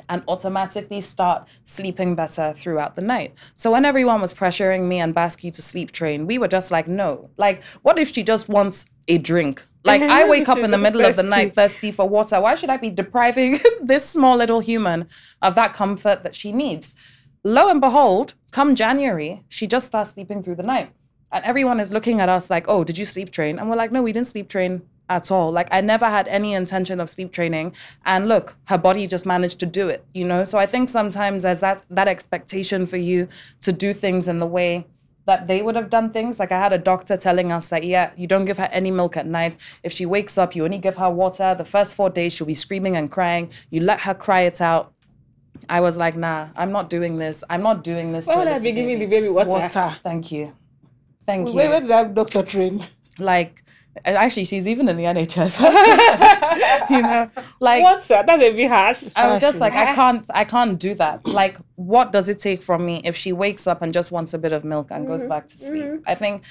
and automatically start sleeping better throughout the night. So when everyone was pressuring me and Basky to sleep train, we were just like, no. Like, what if she just wants a drink? Like, I wake up in the middle of the night thirsty for water. Why should I be depriving this small little human of that comfort that she needs? Lo and behold, come January, she just starts sleeping through the night. And everyone is looking at us like, oh, did you sleep train? And we're like, no, we didn't sleep train at all. Like, I never had any intention of sleep training. And look, her body just managed to do it, you know? So I think sometimes there's that expectation for you to do things in the way that they would have done things. Like, I had a doctor telling us that, yeah, you don't give her any milk at night. If she wakes up, you only give her water. The first 4 days, she'll be screaming and crying. You let her cry it out. I was like, nah, I'm not doing this. I'm not doing this. Why would I be giving the baby water? Thank you. Thank you. Where did that doctor train? Like, actually, she's even in the NHS. You know, like, water. That's a bit harsh. I was just like, I can't do that. Like, what does it take from me if she wakes up and just wants a bit of milk and goes back to sleep? I think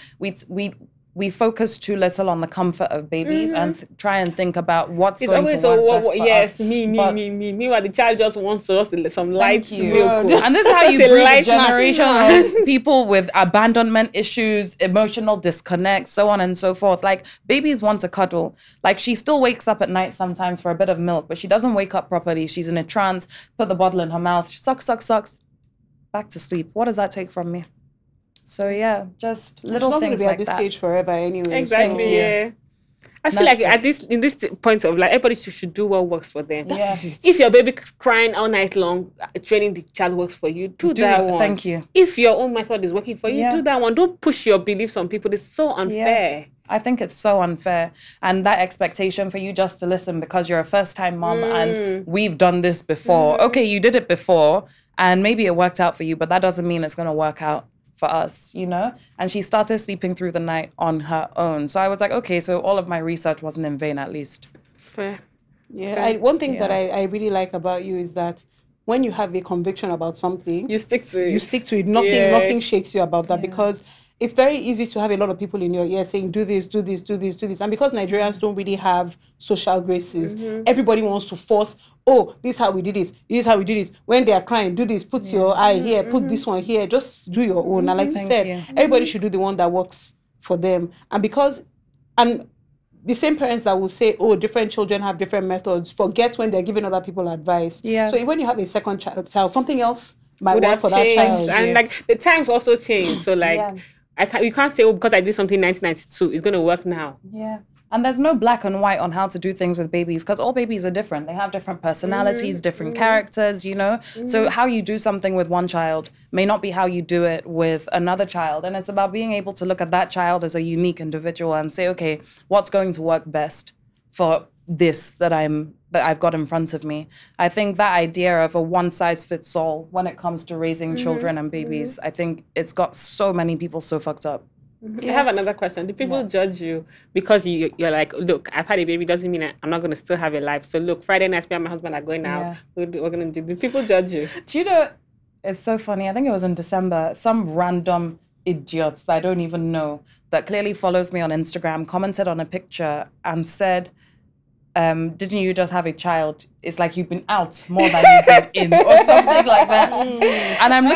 we focus too little on the comfort of babies and try and think about what's going to work best for us. Me. Meanwhile, the child just wants some light milk. And this is how you breed a generation of people with abandonment issues, emotional disconnect, so on and so forth. Like, babies want to cuddle. Like, she still wakes up at night sometimes for a bit of milk, but she doesn't wake up properly. She's in a trance, put the bottle in her mouth, she sucks, back to sleep. What does that take from me? So yeah, just little things like that. It's not going to be at this stage forever anyway. Exactly, so. Yeah. I feel like in this point of life, everybody should do what works for them. Yeah. If your baby is crying all night long, training the child works for you, do that one. Thank you. If your own method is working for you, do that one. Don't push your beliefs on people. It's so unfair. Yeah. I think it's so unfair. And that expectation for you just to listen because you're a first-time mom and we've done this before. Okay, you did it before and maybe it worked out for you, but that doesn't mean it's going to work out for us, you know? And she started sleeping through the night on her own. So I was like, okay, so all of my research wasn't in vain, at least. Fair. Yeah. One thing that I really like about you is that when you have a conviction about something, you stick to it. You stick to it. Nothing shakes you about that because it's very easy to have a lot of people in your ear saying, do this, do this, do this, do this. And because Nigerians don't really have social graces, everybody wants to force, oh, this is how we did it. This is how we did it. When they are crying, do this, put your eye here, put this one here. Just do your own. And like you said, everybody should do the one that works for them. And the same parents that will say, oh, different children have different methods, forget when they're giving other people advice. Yeah. So when you have a second child, something else might work for that child. And like the times also change. So like, you can't say, oh, because I did something in 1992, it's going to work now. Yeah. And there's no black and white on how to do things with babies because all babies are different. They have different personalities, different characters, you know? So how you do something with one child may not be how you do it with another child. And it's about being able to look at that child as a unique individual and say, okay, what's going to work best for this that I've got in front of me. I think that idea of a one-size-fits-all when it comes to raising children and babies, I think it's got so many people so fucked up. I have another question. Do people judge you because you're like, look, I've had a baby, doesn't mean I'm not going to still have a life. So look, Friday nights, me and my husband are going out. We're going to do. Do people judge you? Do you know, it's so funny. I think it was in December, some random idiots that I don't even know that clearly follows me on Instagram commented on a picture and said, didn't you just have a child? It's like you've been out more than you've been in, or something like that. And I'm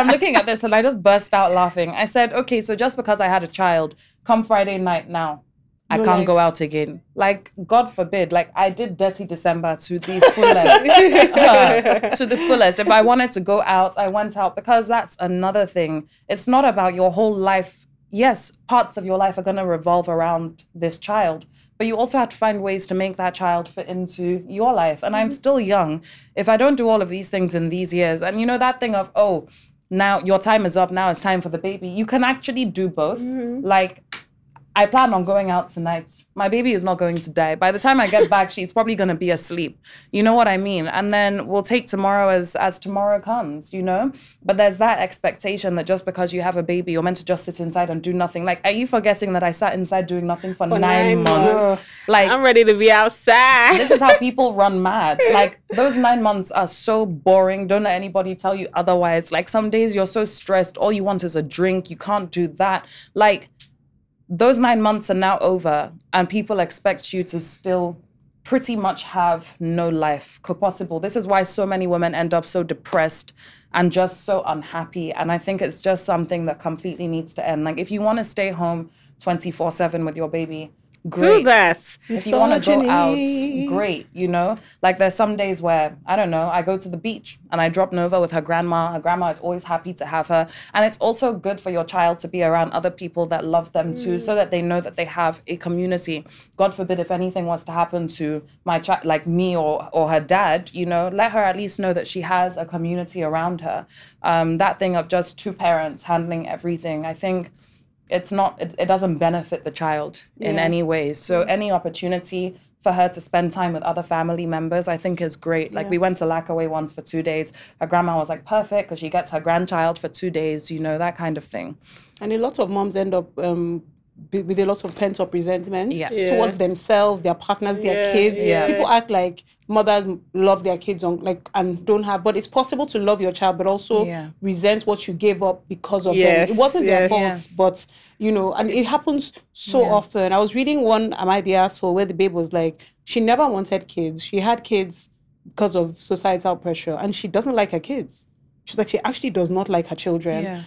looking at this, and I just burst out laughing. I said, okay, so just because I had a child, come Friday night now, I can't go out again. Like, God forbid, like I did Dirty December to the fullest. To the fullest. If I wanted to go out, I went out, because that's another thing. It's not about your whole life. Yes, parts of your life are going to revolve around this child, but you also have to find ways to make that child fit into your life. And I'm still young. If I don't do all of these things in these years, and you know that thing of, oh, now your time is up, now it's time for the baby. You can actually do both. Like, I plan on going out tonight. My baby is not going to die. By the time I get back, she's probably going to be asleep. You know what I mean? And then we'll take tomorrow as tomorrow comes, you know? But there's that expectation that just because you have a baby, you're meant to just sit inside and do nothing. Like, are you forgetting that I sat inside doing nothing for 9 months? Like, I'm ready to be outside. This is how people run mad. Like, those 9 months are so boring. Don't let anybody tell you otherwise. Like, some days you're so stressed. All you want is a drink. You can't do that. Like, those 9 months are now over, and people expect you to still pretty much have no life possible. This is why so many women end up so depressed and just so unhappy. And I think it's just something that completely needs to end. Like, if you want to stay home 24/7 with your baby, great. Do that. If you want to go out, great, you know? Like, there's some days where, I don't know, I go to the beach and I drop Nova with her grandma. Her grandma is always happy to have her. And it's also good for your child to be around other people that love them too, so that they know that they have a community. God forbid, if anything was to happen to my child, like me or her dad, you know, let her at least know that she has a community around her. That thing of just two parents handling everything, I think, it doesn't benefit the child in any way. So any opportunity for her to spend time with other family members, I think is great. Like, we went to Lackaway once for 2 days. Her grandma was like, perfect, because she gets her grandchild for 2 days, you know, that kind of thing. And a lot of moms end up with a lot of pent-up resentment towards themselves, their partners, their kids. People act like mothers love their kids and don't have, but it's possible to love your child but also resent what you gave up because of them. It wasn't their fault, but you know, and it happens so often. I was reading one Am I the Asshole, where the babe was like, she never wanted kids. She had kids because of societal pressure, and she doesn't like her kids. She's like, she actually does not like her children.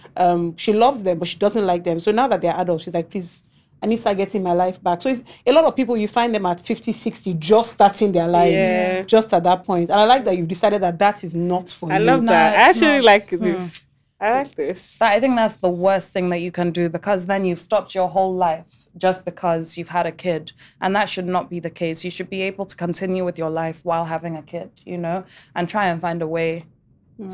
She loves them, but she doesn't like them. So now that they're adults, she's like, please, I need to start getting my life back. So it's a lot of people, you find them at 50, 60, just starting their lives, just at that point. And I like that you've decided that is not for you. I love that. I actually like this. I like this. I think that's the worst thing that you can do, because then you've stopped your whole life just because you've had a kid. And that should not be the case. You should be able to continue with your life while having a kid, you know, and try and find a way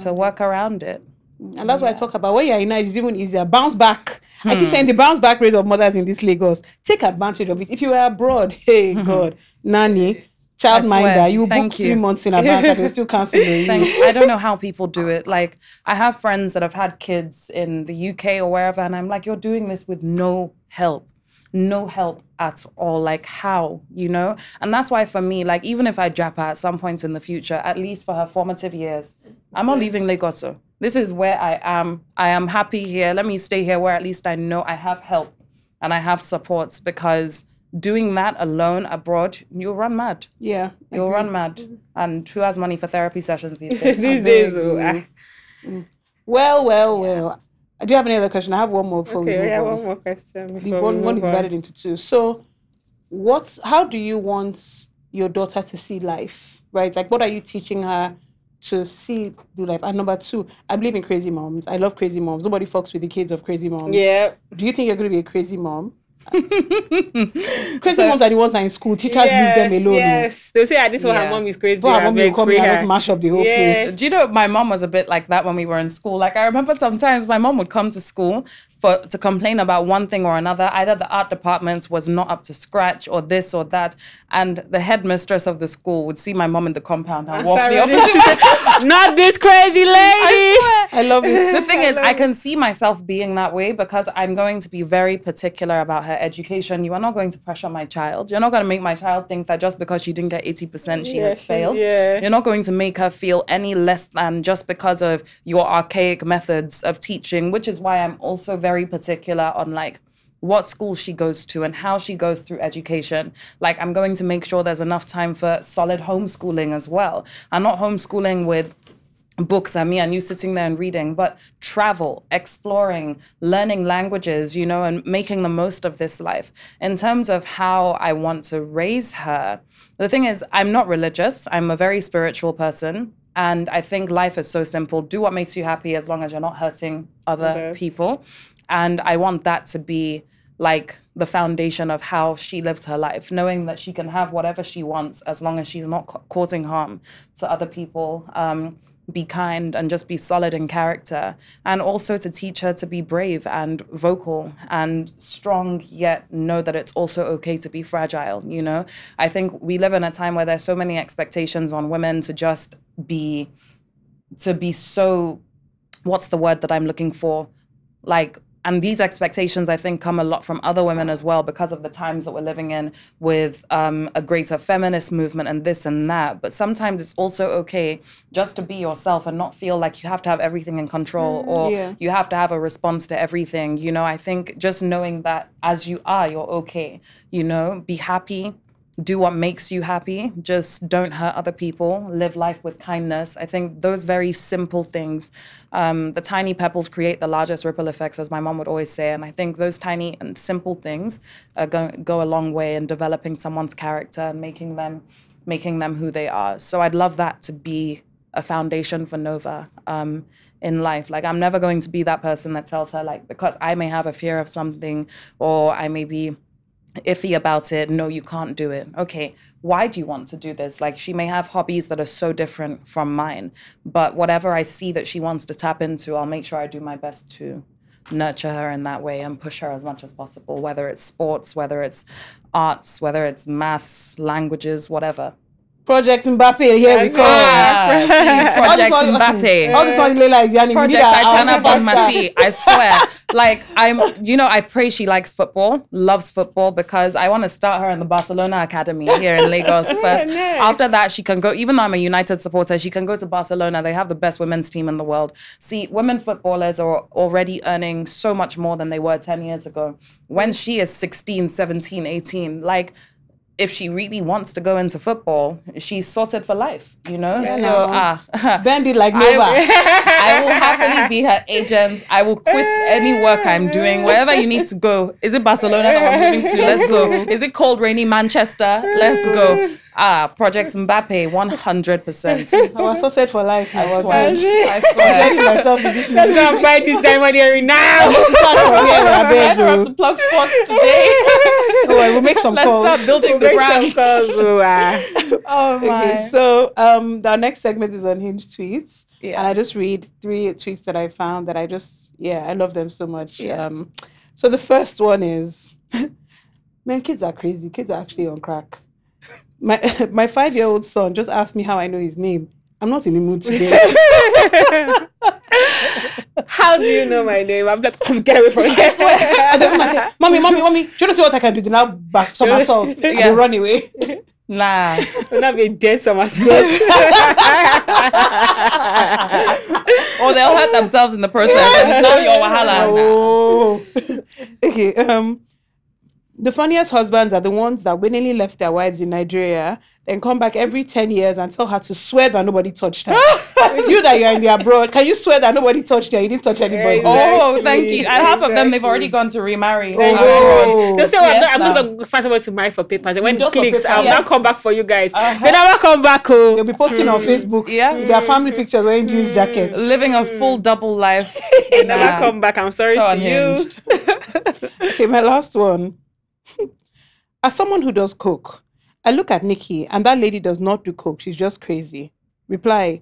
to work around it. And that's why I talk about when you're in Nigeria, it's even easier. Bounce back. I keep saying the bounce back rate of mothers in this Lagos. Take advantage of it. If you were abroad, hey, God, nanny, childminder, you book 3 months in advance and they'll still cancel you. I don't know how people do it. Like, I have friends that have had kids in the UK or wherever, and I'm like, you're doing this with no help at all. Like, how, you know? And that's why for me, like, even if I drop her at some point in the future, at least for her formative years, I'm not leaving Lagos. This is where I am. I am happy here. Let me stay here where at least I know I have help and I have supports, because doing that alone abroad, you'll run mad. Yeah. You'll run mad. And who has money for therapy sessions these days? These days. Well. Do you have any other question? I have one more before we move on. One more question. One is divided into two. So how do you want your daughter to see life, right? Like, what are you teaching her to see do life? And number two, I believe in crazy moms. I love crazy moms. Nobody fucks with the kids of crazy moms. Yeah. Do you think you're going to be a crazy mom? Crazy moms are the ones that are in school. Teachers leave them alone. Yes. They'll say, this one, her mom is crazy. Her mom will come and just mash up the whole place. Do you know, my mom was a bit like that when we were in school. Like, I remember sometimes my mom would come to school to complain about one thing or another. Either the art department was not up to scratch or this or that. And the headmistress of the school would see my mom in the compound and walk the opposite. Not this crazy lady. I swear. I love it. The thing is, I can see myself being that way because I'm going to be very particular about her education. You are not going to pressure my child. You're not going to make my child think that just because she didn't get 80%, she has failed. You're not going to make her feel any less than just because of your archaic methods of teaching, which is why I'm also very particular on like what school she goes to and how she goes through education. Like, I'm going to make sure there's enough time for solid homeschooling as well. I'm not homeschooling with books and me and you sitting there and reading, but travel, exploring, learning languages, you know, and making the most of this life. In terms of how I want to raise her, the thing is, I'm not religious. I'm a very spiritual person. And I think life is so simple. Do what makes you happy as long as you're not hurting other people. And I want that to be like the foundation of how she lives her life, knowing that she can have whatever she wants as long as she's not causing harm to other people. Be kind and just be solid in character. And also to teach her to be brave and vocal and strong, yet know that it's also okay to be fragile, you know? I think we live in a time where there's so many expectations on women to just be so, what's the word that I'm looking for? Like, and these expectations, I think, come a lot from other women as well because of the times that we're living in with a greater feminist movement and this and that. But sometimes it's also okay just to be yourself and not feel like you have to have everything in control or you have to have a response to everything. You know, I think just knowing that as you are, you're okay. You know, be happy. Do what makes you happy. Just don't hurt other people. Live life with kindness. I think those very simple things, the tiny pebbles create the largest ripple effects, as my mom would always say. And I think those tiny and simple things go a long way in developing someone's character and making them who they are. So I'd love that to be a foundation for Nova in life. Like, I'm never going to be that person that tells her, like, because I may have a fear of something or I may be iffy about it, no, you can't do it. Okay, why do you want to do this? Like, she may have hobbies that are so different from mine, but whatever I see that she wants to tap into, I'll make sure I do my best to nurture her in that way and push her as much as possible, whether it's sports, whether it's arts, whether it's maths, languages, whatever. Project Mbappe, here we go. Project Mbappe. All this one, Laila, Yanni. Project Titana Bonmati. I swear. Like, I pray she likes football, loves football, because I want to start her in the Barcelona Academy here in Lagos first. Nice. After that, she can go, even though I'm a United supporter, she can go to Barcelona. They have the best women's team in the world. See, women footballers are already earning so much more than they were 10 years ago. When she is 16, 17, 18, like, if she really wants to go into football, she's sorted for life, you know? Yeah, so, bend it like Nova. I will happily be her agent. I will quit any work I'm doing, wherever you need to go. Is it Barcelona that we're moving to? Let's go. Is it cold, rainy Manchester? Let's go. Project Mbappe, 100%. I was so set for life. I swear. I'm myself in this. Let's go and buy this diamond earring now. I don't have to plug sports today. We'll make some calls. Let's start building the brand. Oh my. Okay, so our next segment is Unhinged tweets. Yeah. And I just read 3 tweets that I found that I love them so much. Yeah. So the first one is, man, kids are crazy. Kids are actually on crack. My 5-year-old son just asked me how I know his name. I'm not in the mood today. How do you know my name? I'm like, come get away from me. I swear. And then I say, mommy, do you know what I can do? Now back somersault. Yeah. And run away. Nah. We'll not be dead somersault. Or they'll hurt themselves in the process. It's not your wahala. Oh. Okay. The funniest husbands are the ones that willingly left their wives in Nigeria, then come back every 10 years and tell her to swear that nobody touched her. You that you're in the abroad, can you swear that nobody touched her? You didn't touch anybody. Oh, thank you. And half of them, they've already gone to remarry. They'll say, I'm not going to find someone to marry for papers. And when it clicks, I'll not come back for you guys. They never come back. They'll be posting on Facebook their family pictures wearing jeans jackets. Living a full double life. Never come back. I'm sorry to Unhinged. You. Okay, my last one. As someone who does coke, I look at Nikki and that lady does not do coke. She's just crazy. Reply,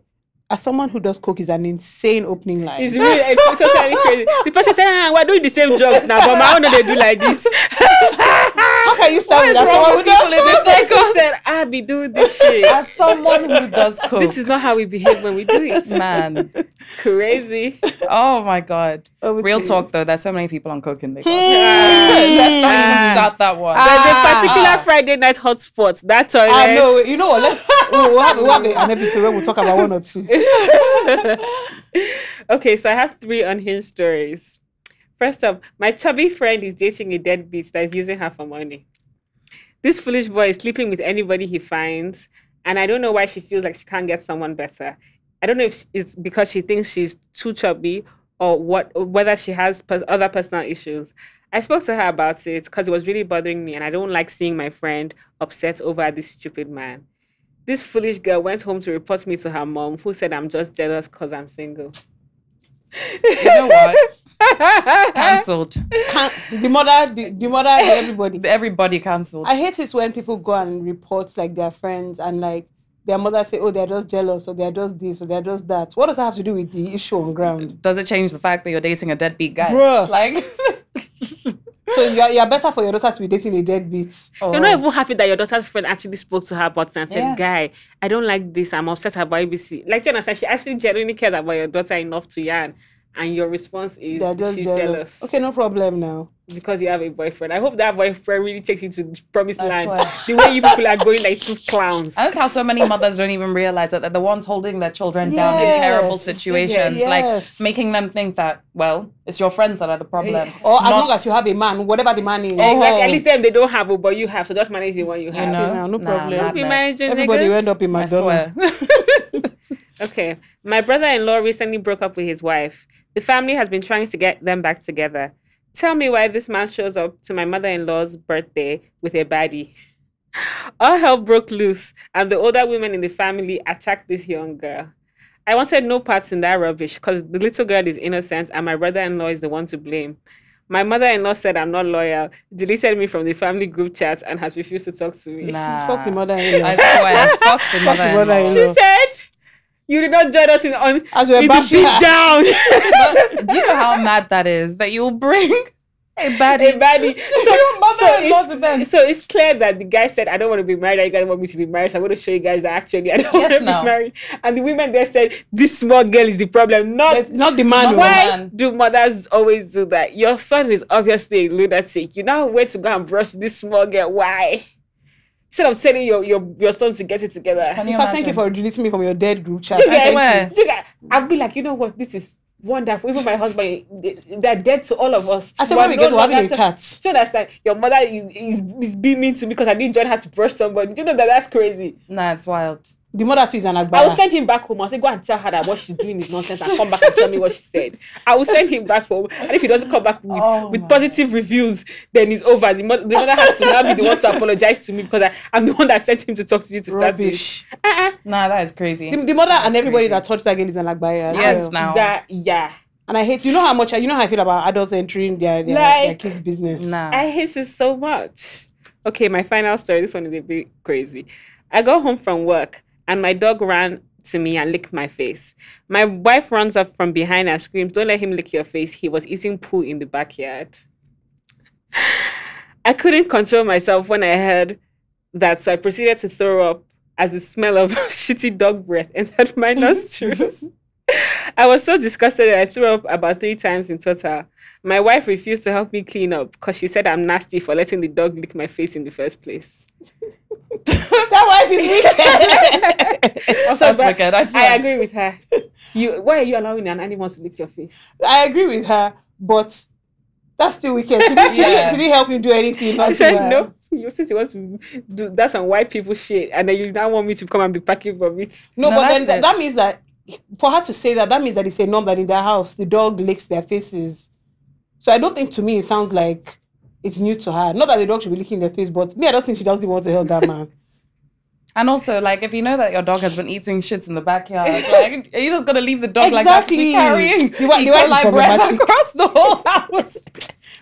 as someone who does coke, is an insane opening line. It's really it's totally crazy. The person said, we're doing the same drugs now, but my own they do like this. How can you start with that? Someone who does coke? Like I said, I be doing this shit. As someone who does coke. This is not how we behave when we do it. Man. Crazy. Oh my God. Over Real to talk though, there's so many people on coke in Lagos. Let's not even start that one. There's a particular Friday night hotspot. That toilet. I know. You know what? We'll have an episode where we'll talk about one or two. Okay, so I have 3 unhinged stories. First up, my chubby friend is dating a deadbeat that is using her for money. This foolish boy is sleeping with anybody he finds, and I don't know why she feels like she can't get someone better. I don't know if it's because she thinks she's too chubby or whether she has other personal issues. I spoke to her about it because it was really bothering me, and I don't like seeing my friend upset over this stupid man. This foolish girl went home to report me to her mom, who said I'm just jealous because I'm single. You know what? Cancelled. The mother, everybody. Everybody cancelled. I hate it when people go and report like their friends and like their mother say, oh, they're just jealous or they're just this or they're just that. What does that have to do with the issue on ground? Does it change the fact that you're dating a deadbeat guy? Bruh. Like, so you're better for your daughter to be dating a deadbeat. oh. You're not even happy that your daughter's friend actually spoke to her about it and said, Yeah. guy, I don't like this. I'm upset about ABC. Like, do you understand? She actually genuinely cares about your daughter enough to yarn. And your response is They're just she's jealous. Okay, no problem now. Because you have a boyfriend. I hope that boyfriend really takes you to the promised I land. swear. The way you people are going like 2 clowns. And that's how so many mothers don't even realize that they're the ones holding their children down in Yes. terrible situations. Yes. Like making them think that, well, it's your friends that are the problem. Or as not- long as you have a man, whatever the man is. Exactly. At least them they don't have it, but you have. So just manage the one you have. know? Okay, now, no Nah, problem. Don't be madness. managing Everybody will niggas. end up in I McDonald's. swear. Okay. My brother-in-law recently broke up with his wife. The family has been trying to get them back together. Tell me why this man shows up to my mother-in-law's birthday with a baddie. All hell broke loose, and the older women in the family attacked this young girl. I wanted no parts in that rubbish because the little girl is innocent and my brother-in-law is the one to blame. My mother-in-law said I'm not loyal, deleted me from the family group chat, and has refused to talk to me. Nah. Fuck the mother-in-law. I swear. Fuck the mother-in-law. mother-in-law. She said, you did not join us on As we're the bashing beat her. down. But do you know how mad that is? That you'll bring a baddie. A baddie. your mother-in-law's event. So it's clear that the guy said, I don't want to be married. You guys want me to be married. So I'm going to show you guys that actually I don't want Yes, to now. be married. And the women there said, this small girl is the problem. Not the man. Not oh. why- Why man. do mothers always do that? Your son is obviously a lunatic. You now wait to go and brush this small girl. Why? Instead of telling your son to get it together. Can In you fact, thank you imagine? for deleting me from your dead group chat. Do you I swear. get? I'll be like, you know what? This is wonderful. Even my husband, they're dead to all of us. I said We are when we no get to having longer a chat. Do you understand? Your mother is being mean to me because I didn't join her to brush somebody. Do you know that that's crazy? Nah, it's wild. The mother too is an I will agbara. send him back home. I'll say, go and tell her that what she's doing is nonsense and come back and tell me what she said. I will send him back home. And if he doesn't come back with positive reviews, then it's over. The mother has to now be the one to apologize to me because I'm the one that sent him to talk to you to start with. Rubbish. Nah, that is crazy. The mother and everybody crazy. that touched that girl is an agbaya. Yes, now. Yeah. And I hate, you know how I feel about adults entering their Like, kids' business. Nah. I hate it so much. Okay, my final story. This one is a bit crazy. I got home from work and my dog ran to me and licked my face. My wife runs up from behind and screams, don't let him lick your face. He was eating poo in the backyard. I couldn't control myself when I heard that, so I proceeded to throw up as the smell of shitty dog breath entered my nostrils. I was so disgusted that I threw up about 3 times in total. My wife refused to help me clean up because she said I'm nasty for letting the dog lick my face in the first place. That wife is wicked. Also, That's but wicked. I swear. I agree with her. Why are you allowing an animal to lick your face? I agree with her, but that's still wicked. She didn't help you do anything. She said, swear. no. You since you want to do that's some white people shit, and then you now want me to come and be packing for it. No, No, but that's then it. that means that for her to say that means that it's a norm that in their house the dog licks their faces. So I don't think, to me, it sounds like it's new to her. Not that the dog should be licking their face, but me, I don't think she doesn't want to help that man. And also, like, if you know that your dog has been eating shits in the backyard, like, are you just gonna leave the dog like that to be Exactly. carrying The wife is E. coli breath problematic. across the whole house?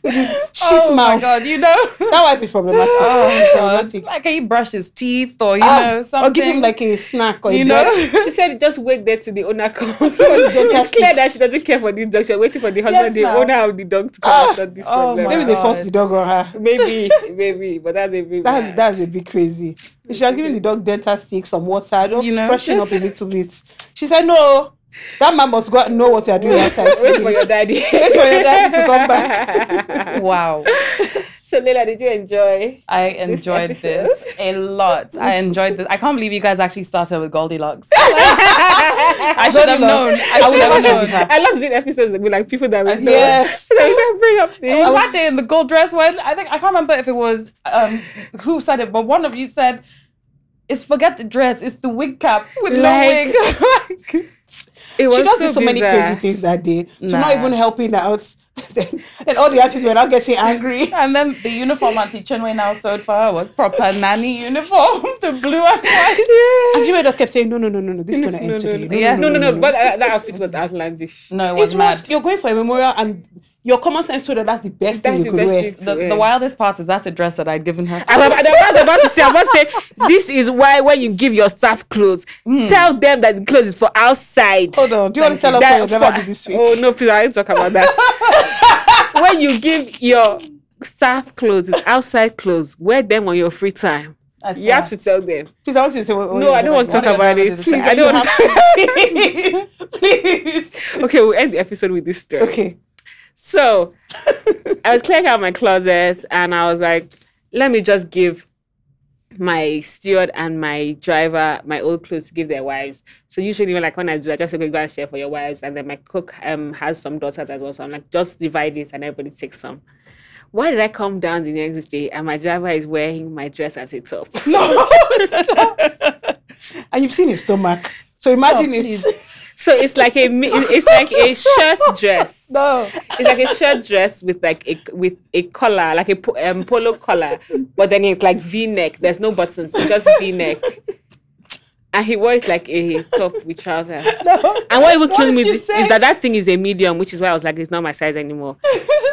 With his Oh my mouth. God, you know. That wife is problematic. Oh, Problematic. God. Like, can you brush his teeth or, you know, something? Or give him like a snack or you a know? bread. She said just wait there till the owner comes. It's clear that she doesn't care for this dog. She's waiting for the husband, the now. owner of the dog to come and solve this Oh problem. my Maybe they God. forced the dog on her. Maybe, but that's a bit mad. That's a bit crazy. She had given the dog dental stick, some water, just You know, freshen up a little bit. She said, no, that man must go and know what you are doing outside. Wait for your daddy. Wait for your daddy to come back. Wow. So, Laila, did you enjoy? I enjoyed episode? this a lot. I enjoyed this. I can't believe you guys actually started with Goldilocks. I should have known. I should have known. I love seeing episodes with like people that we know. Yes. Like, they bring up things. Was that day in the gold dress when I can't remember if it was who said it, but one of you said, "It's forget the dress, it's the wig cap with no Like- wig." It was She does do so many bizarre. crazy things that day. So Nah. not even helping out. then all the artists were now getting angry. And then the uniform Auntie Chinwe now sewed for her was proper nanny uniform, the blue and white. And Jimmy just kept saying, no, this is going to end today. No. But that outfit was outlandish. No, it It was mad. was, you're going for a memorial and your common sense told her that's the best thing you could wear. The wildest part is that's a dress that I'd given her. I was about to say, this is why when you give your staff clothes, tell them that the clothes is for outside. Hold on, do you want to tell us what your driver did this week? Oh no, please, I didn't talk about that. When you give your staff clothes, it's outside clothes, wear them on your free time. I You swear. have to tell them. Please, I want you to say what No, I don't want to talk about it. Please, I don't want to. Please. Okay, we'll end the episode with this story. Okay. So, I was clearing out my closet and I was like, let me just give my steward and my driver my old clothes to give their wives. So usually when I do, I just go and share for your wives, and then my cook has some daughters as well. So I'm like, just divide it and everybody takes some. Why did I come down the next day and my driver is wearing my dress as a top? No, stop. And you've seen his stomach. So imagine it. So it's like a shirt dress. No. It's like a shirt dress with a collar, like a polo collar, but then it's like V-neck. There's no buttons, it's just V-neck. And he wore it like a top with trousers. No. And what even killed me did you is say? that thing is a medium, which is why I was like, it's not my size anymore.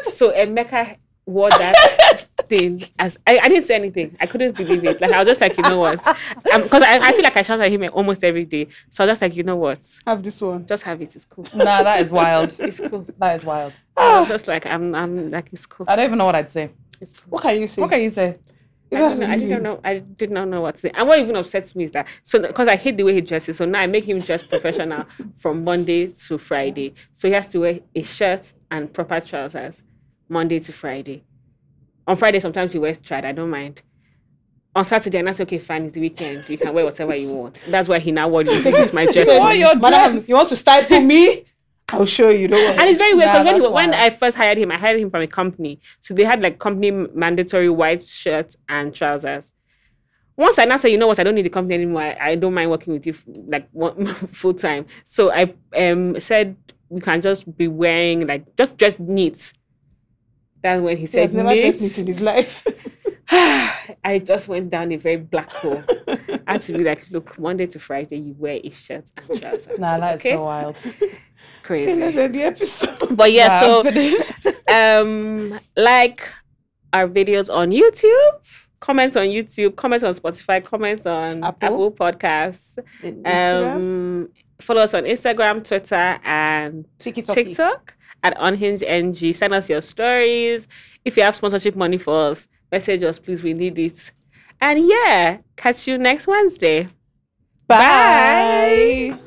So Emeka wore that thing as I didn't say anything. I couldn't believe it. Like I was just like, you know what? Because I feel like I shout at him almost every day. So I was just like, you know what? Have this one. Just have it. It's cool. Nah, that is wild. It's cool. That is wild. I was just like, I'm like, it's cool. I don't even know what I'd say. It's cool. What can you say? What can you say? I didn't know. I did not know what to say. And what even upsets me is that, so because I hate the way he dresses, so now I make him dress professional from Monday to Friday. So he has to wear a shirt and proper trousers Monday to Friday. On Friday, sometimes he wears trad. I don't mind. On Saturday, and I say, okay, fine, it's the weekend. You can wear whatever you want. That's why he now wore this. This is my dress. So, for me. madam, you want to stifle me? I'll show you. Don't worry. And it's very weird Nah, because that's when wild. I first hired him from a company. So they had like company mandatory white shirts and trousers. Once I now say, you know what, I don't need the company anymore. I don't mind working with you full time. So I said we can just be wearing like just dress neat. That's when he He said has never neat. dressed neat in his life. I just went down a very black hole. I had to be like, look, Monday to Friday you wear a shirt and trousers. Nah, that is okay? so wild. Crazy. Let's end the episode. But yeah, Nah, so I'm finished. like our videos on YouTube, comments on YouTube, comments on Spotify, comments on Apple Podcasts. Instagram. Follow us on Instagram, Twitter, and TikTok at Unhinged NG. Send us your stories. If you have sponsorship money for us, message us, please. We need it. And yeah, catch you next Wednesday. Bye.